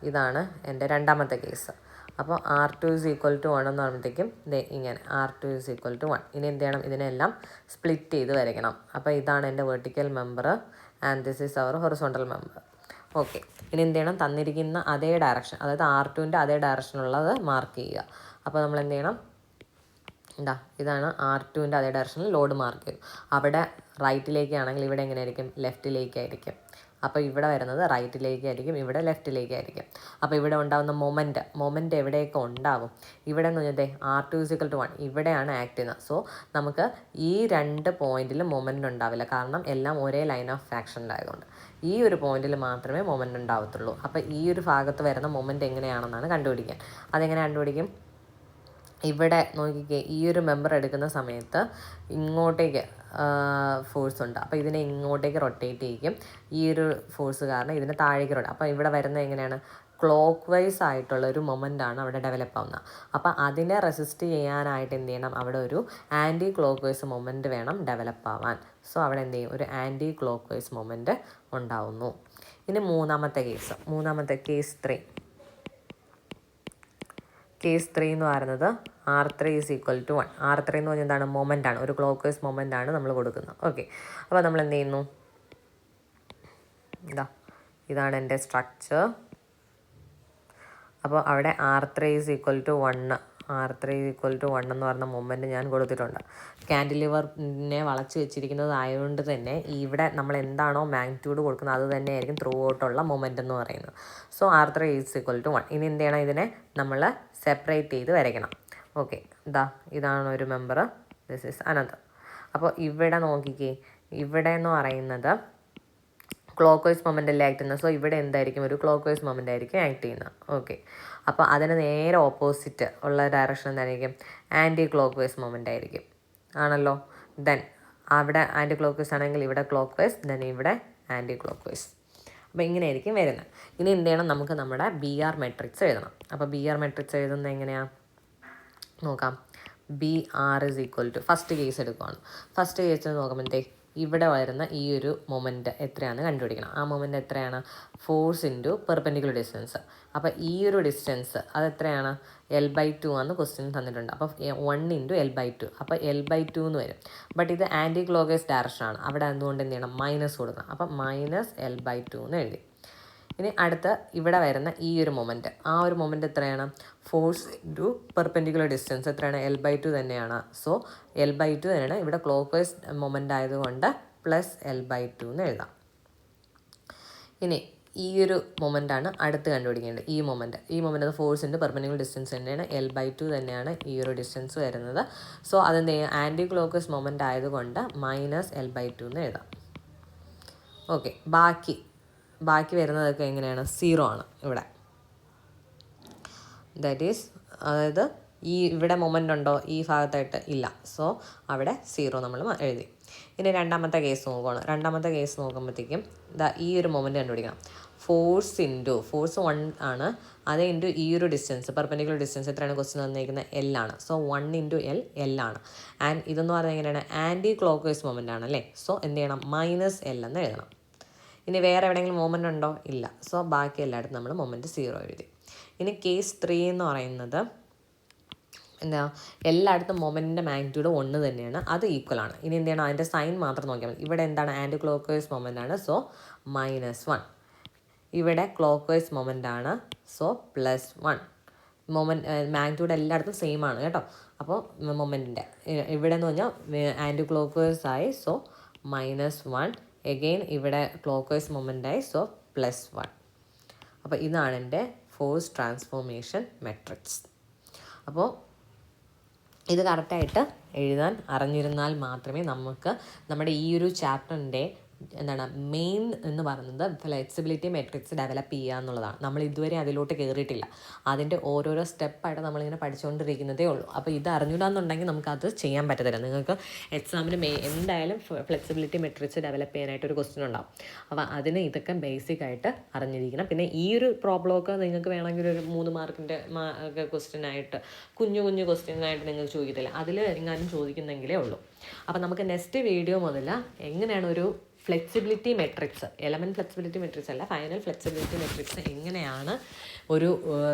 ഇതാണ് എൻ്റെ രണ്ടാമത്തെ കേസ്. അപ്പോൾ R2 = 1 എന്ന് പറയുമ്പോഴത്തേക്കും ഇങ്ങനെ R2 = 1. ഇനി എന്ത് ചെയ്യണം, ഇതിനെല്ലാം സ്പ്ലിറ്റ് ചെയ്ത് വരയ്ക്കണം. അപ്പോൾ ഇതാണ് എൻ്റെ vertical member and this is our horizontal member. Okay, ഇനി എന്ത് ചെയ്യണം, തന്നിരിക്കുന്ന അതേ ഡയറക്ഷൻ, അതായത് R2ൻ്റെ അതേ ഡയറക്ഷനുള്ളത് മാർക്ക് ചെയ്യുക. അപ്പോൾ നമ്മൾ എന്ത് ചെയ്യണം, ഇതാണ് R2ൻ്റെ അതേ ഡയറക്ഷനിൽ ലോഡ് മാർക്ക് ചെയ്തു. അവിടെ റൈറ്റിലേക്കാണെങ്കിൽ ഇവിടെ എങ്ങനെയായിരിക്കും, ലെഫ്റ്റിലേക്കായിരിക്കും. അപ്പോൾ ഇവിടെ വരുന്നത് റൈറ്റിലേക്കായിരിക്കും, ഇവിടെ ലെഫ്റ്റിലേക്കായിരിക്കും. അപ്പോൾ ഇവിടെ ഉണ്ടാകുന്ന മൊമെൻറ്റ് എവിടെയൊക്കെ ഉണ്ടാകും, ഇവിടെ എന്ന് പറഞ്ഞാൽ R2 = 1 ഇവിടെയാണ് ആക്ട് ചെയ്യുന്നത്. സോ നമുക്ക് ഈ 2 പോയിന്റിലും മൊമെൻ്റ് ഉണ്ടാവില്ല, കാരണം എല്ലാം ഒരേ ലൈൻ ഓഫ് ആക്ഷനിലായതുകൊണ്ട്. ഈ ഒരു പോയിന്റിൽ മാത്രമേ മൊമെൻ്റ് ഉണ്ടാവത്തുള്ളൂ. അപ്പോൾ ഈ ഒരു ഭാഗത്ത് വരുന്ന മൊമെൻ്റ് എങ്ങനെയാണെന്നാണ് കണ്ടുപിടിക്കാൻ. അതെങ്ങനെ കണ്ടുപിടിക്കും, ഇവിടെ നോക്കിക്കേ, ഈ ഒരു മെമ്പർ എടുക്കുന്ന സമയത്ത് ഇങ്ങോട്ടേക്ക് ഫോഴ്സ് ഉണ്ട്. അപ്പോൾ ഇതിനെ ഇങ്ങോട്ടേക്ക് റൊട്ടേറ്റ് ചെയ്യും. ഈ ഒരു ഫോഴ്സ് കാരണം ഇതിനെ താഴേക്ക് അപ്പോൾ ഇവിടെ വരുന്നത് എങ്ങനെയാണ്, ക്ലോക്ക് വൈസ് ആയിട്ടുള്ള ഒരു മൊമെൻ്റാണ് അവിടെ ഡെവലപ്പ് ആവുന്നത്. അപ്പോൾ അതിനെ റെസിസ്റ്റ് ചെയ്യാനായിട്ട് എന്ത് ചെയ്യണം, അവിടെ ഒരു ആൻറ്റി ക്ലോക്ക് വൈസ് മൊമെൻ്റ് വേണം ഡെവലപ്പ് ആവാൻ. സോ അവിടെ എന്ത് ചെയ്യും, ഒരു ആൻറ്റി ക്ലോക്ക് വൈസ് മൊമെൻ്റ് ഉണ്ടാവുന്നു. ഇനി മൂന്നാമത്തെ കേസ് 3. കേസ് 3 എന്ന് പറയുന്നത് R3 = 1. R3 എന്ന് പറഞ്ഞാൽ എന്താണ്, മൊമെൻ്റാണ്, ഒരു ക്ലോക്ക് വൈസ് മൊമെൻ്റാണ് നമ്മൾ കൊടുക്കുന്നത്. ഓക്കെ, അപ്പോൾ നമ്മൾ എന്ത് ചെയ്യുന്നു, ഇതാണ് എൻ്റെ സ്ട്രക്ചർ. അപ്പോൾ അവിടെ R3 = 1 R3 = 1 എന്ന് പറഞ്ഞ മൊമെൻറ്റ് ഞാൻ കൊടുത്തിട്ടുണ്ട്. കാൻഡിലിവറിനെ വളച്ച് വെച്ചിരിക്കുന്നതായതുകൊണ്ട് തന്നെ ഇവിടെ നമ്മൾ എന്താണോ മാഗ്നിറ്റ്യൂഡ് കൊടുക്കുന്നത് അത് തന്നെയായിരിക്കും ത്രൂ ഔട്ടുള്ള മൊമെൻ്റ് എന്ന് പറയുന്നത്. So R3 = 1. ഇനി എന്ത് ചെയ്യണം, ഇതിനെ നമ്മൾ സെപ്പറേറ്റ് ചെയ്ത് വരയ്ക്കണം. ഓക്കെ, ഇതാണ് ഒരു മെമ്പർ, ദിസ് ഈസ് അനദർ. അപ്പോൾ ഇവിടെ നോക്കിക്കേ, ഇവിടെ എന്ന് പറയുന്നത് ക്ലോക്ക് വൈസ് മൊമെൻ്റ് അല്ലേ ആക്ട് ചെയ്യുന്നത്. സോ ഇവിടെ എന്തായിരിക്കും, ഒരു ക്ലോക്ക് വൈസ് മൊമെൻ്റ് ആയിരിക്കും ആക്ട് ചെയ്യുന്നത്. ഓക്കെ, അപ്പോൾ അതിന് നേരെ ഓപ്പോസിറ്റ് ഉള്ള ഡയറക്ഷൻ എന്തായിരിക്കും, ആൻറ്റി ക്ലോക്ക് വൈസ് മൊമെൻ്റ് ആയിരിക്കും, ആണല്ലോ. ദെൻ അവിടെ ആൻറ്റി ക്ലോക്ക് വൈസ് ആണെങ്കിൽ ഇവിടെ ക്ലോക്ക് വൈസ്, ദെൻ ഇവിടെ ആൻറ്റി ക്ലോക്ക് വൈസ്. അപ്പോൾ ഇങ്ങനെയായിരിക്കും വരുന്നത്. ഇനി എന്ത് ചെയ്യണം, നമുക്ക് നമ്മുടെ BR മെട്രിക്സ് എഴുതണം. അപ്പോൾ BR മെട്രിക്സ് എഴുതുന്നത് എങ്ങനെയാണ് നോക്കാം. BR = ഫസ്റ്റ് കേസ് എടുക്കുകയാണ്. ഫസ്റ്റ് കേസ് നോക്കുമ്പോഴത്തേ ഇവിടെ വരുന്ന ഈ ഒരു മൊമെൻറ്റ് എത്രയാണെന്ന് കണ്ടുപിടിക്കണം. ആ മൊമെൻറ്റ് എത്രയാണ്, ഫോഴ്സ് ഇൻറ്റു പെർപെൻഡിക്കുലർ ഡിസ്റ്റൻസ്. അപ്പോൾ ഈ ഒരു ഡിസ്റ്റൻസ് അതെത്രയാണ്, L/2 ആണെന്ന് ക്വസ്റ്റ്യൻ തന്നിട്ടുണ്ട്. അപ്പോൾ 1 × L/2, അപ്പോൾ L/2 എന്ന് വരും. ബട്ട് ഇത് ആൻറ്റി ക്ലോക്ക് വൈസ് ഡയറക്ഷനാണ്, അവിടെ അതുകൊണ്ട് എന്ത് ചെയ്യണം, മൈനസ് കൊടുക്കണം. അപ്പം -L/2 എന്ന് എഴുതി. ഇനി അടുത്ത് ഇവിടെ വരുന്ന ഈ ഒരു മൊമെൻറ്റ്, ആ ഒരു മൊമെൻറ്റ് എത്രയാണ്, ഫോഴ്സ് ഇൻറ്റു പെർപെൻഡിക്കുലർ ഡിസ്റ്റൻസ് എത്രയാണ്, L/2 തന്നെയാണ്. സോ L/2 തന്നെയാണ്. ഇവിടെ ക്ലോക്ക് വൈസ് മൊമെൻ്റ് ആയതുകൊണ്ട് +L/2 എന്ന് എഴുതാം. ഇനി ഈ ഒരു മൊമെൻ്റാണ് അടുത്ത് കണ്ടുപിടിക്കേണ്ടത്. ഈ മൊമെൻ്റ് അത് ഫോഴ്സ് ഇൻറ്റു പെർപെൻഡിക്കുലർ ഡിസ്റ്റൻസ് തന്നെയാണ്, L/2 തന്നെയാണ് ഈ ഒരു ഡിസ്റ്റൻസ് വരുന്നത്. സോ അതെന്ത് ചെയ്യും, ആൻറ്റി ക്ലോക്ക് വൈസ് മൊമെൻ്റ് ആയതുകൊണ്ട് -L/2 എന്ന് എഴുതാം. ഓക്കെ, ബാക്കി വരുന്നതൊക്കെ എങ്ങനെയാണ്, 0 ആണ് ഇവിടെ. ദാറ്റ് ഈസ്, അതായത് ഇവിടെ മൊമെൻ്റ് ഉണ്ടോ ഈ ഭാഗത്തായിട്ട്, ഇല്ല. സോ അവിടെ 0 നമ്മൾ എഴുതി. ഇനി രണ്ടാമത്തെ കേസ് നോക്കുകയാണ്. രണ്ടാമത്തെ കേസ് നോക്കുമ്പോഴത്തേക്കും ഈ ഒരു മൊമെൻ്റ് കണ്ടുപിടിക്കണം. ഫോഴ്സ് 1 ആണ്, അത് ഇൻറ്റു ഈ ഒരു ഡിസ്റ്റൻസ്, പെർപെൻഡിക്കുലർ ഡിസ്റ്റൻസ് എത്രയാണ് ക്വസ്റ്റ്യൻ തന്നിരിക്കുന്നത്, L ആണ്. സോ 1 × L ആണ്. ആൻഡ് ഇതെന്ന് പറഞ്ഞാൽ എങ്ങനെയാണ്, ആൻറ്റി ക്ലോക്ക് വൈസ് മൊമെൻ്റ് ആണ് അല്ലേ. സോ എന്ത് ചെയ്യണം, -L എന്ന് എഴുതണം. ഇനി വേറെ എവിടെയെങ്കിലും മൊമെൻ്റ് ഉണ്ടോ, ഇല്ല. സോ ബാക്കി എല്ലായിടത്തും നമ്മൾ മൊമെൻറ്റ് 0 എഴുതി. ഇനി കേസ് 3 എന്ന് പറയുന്നത് എല്ലായിടത്തും മൊമെൻറ്റിൻ്റെ മാഗ്നിറ്റ്യൂഡ് 1 തന്നെയാണ്, അത് ഈക്വലാണ്. ഇനി എന്ത് ചെയ്യണം, അതിൻ്റെ സൈൻ മാത്രം നോക്കിയാൽ മതി. ഇവിടെ എന്താണ്, ആൻറ്റി ക്ലോക്ക് വൈസ് മൊമെൻ്റ് ആണ്. സോ -1. ഇവിടെ ക്ലോക്ക് വൈസ് മൊമെൻ്റ് ആണ്. സോ +1. മാഗ്നിറ്റ്യൂഡ് എല്ലായിടത്തും സെയിം ആണ് കേട്ടോ. അപ്പോൾ മൊമെൻറ്റിൻ്റെ ഇവിടെ എന്ന് പറഞ്ഞാൽ ആൻറ്റി ക്ലോക്ക് വൈസ് ആയി. സോ -1. എഗെയിൻ ഇവിടെ ക്ലോക്ക് വൈസ് മൊമെൻ്റ് ആയി. സോ +1. അപ്പോൾ ഇതാണ് എൻ്റെ ഫോഴ്സ് ട്രാൻസ്ഫോർമേഷൻ മെട്രിക്സ്. അപ്പോൾ ഇത് കറക്റ്റായിട്ട് എഴുതാൻ അറിഞ്ഞിരുന്നാൽ മാത്രമേ നമുക്ക് നമ്മുടെ ഈ ഒരു ചാപ്റ്ററിൻ്റെ മെയിൻ എന്ന് പറയുന്നത് ഫ്ലെക്സിബിലിറ്റി മെട്രിക്സ് ഡെവലപ്പ് ചെയ്യുക എന്നുള്ളതാണ്. നമ്മൾ ഇതുവരെ അതിലോട്ട് കയറിയിട്ടില്ല. അതിൻ്റെ ഓരോരോ സ്റ്റെപ്പായിട്ട് നമ്മളിങ്ങനെ പഠിച്ചുകൊണ്ടിരിക്കുന്നതേ ഉള്ളൂ. അപ്പോൾ ഇത് അറിഞ്ഞിടാന്നുണ്ടെങ്കിൽ നമുക്കത് ചെയ്യാൻ പറ്റത്തില്ല. നിങ്ങൾക്ക് എക്സാമിന് എന്തായാലും ഫ്ലെക്സിബിലിറ്റി മെട്രിക്സ് ഡെവലപ്പ് ചെയ്യാനായിട്ടൊരു ക്വസ്റ്റ്യൻ ഉണ്ടാവും. അപ്പോൾ അതിന് ഇതൊക്കെ ബേസിക്കായിട്ട് അറിഞ്ഞിരിക്കണം. പിന്നെ ഈ ഒരു പ്രോബ്ലമൊക്കെ നിങ്ങൾക്ക് വേണമെങ്കിൽ ഒരു 3 മാർക്കിൻ്റെ ക്വസ്റ്റ്യനായിട്ട് കുഞ്ഞു ക്വസ്റ്റ്യനായിട്ട് നിങ്ങൾക്ക് ചോദിക്കത്തില്ല. അതിൽ എങ്ങാനും ചോദിക്കുന്നെങ്കിലേ ഉള്ളൂ. അപ്പോൾ നമുക്ക് നെക്സ്റ്റ് വീഡിയോ മുതൽ എങ്ങനെയാണ് ഒരു flexibility matrix, element flexibility matrix അല്ല, ഫൈനൽ ഫ്ലെക്സിബിലിറ്റി മെട്രിക്സ് എങ്ങനെയാണ് ഒരു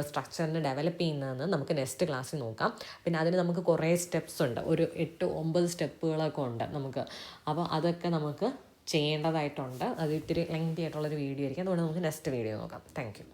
സ്ട്രക്ചറിന് ഡെവലപ്പ് ചെയ്യുന്നതെന്ന് നമുക്ക് നെക്സ്റ്റ് ക്ലാസ്സിൽ നോക്കാം. പിന്നെ അതിന് നമുക്ക് കുറേ സ്റ്റെപ്സ് ഉണ്ട്, ഒരു 8-9 സ്റ്റെപ്പുകളൊക്കെ ഉണ്ട് നമുക്ക്. അപ്പോൾ അതൊക്കെ നമുക്ക് ചെയ്യേണ്ടതായിട്ടുണ്ട്. അത് ഇത്തിരി ലെങ്തി ആയിട്ടുള്ളൊരു വീഡിയോ ആയിരിക്കും. അതുകൊണ്ട് നമുക്ക് നെക്സ്റ്റ് വീഡിയോ നോക്കാം. Thank you.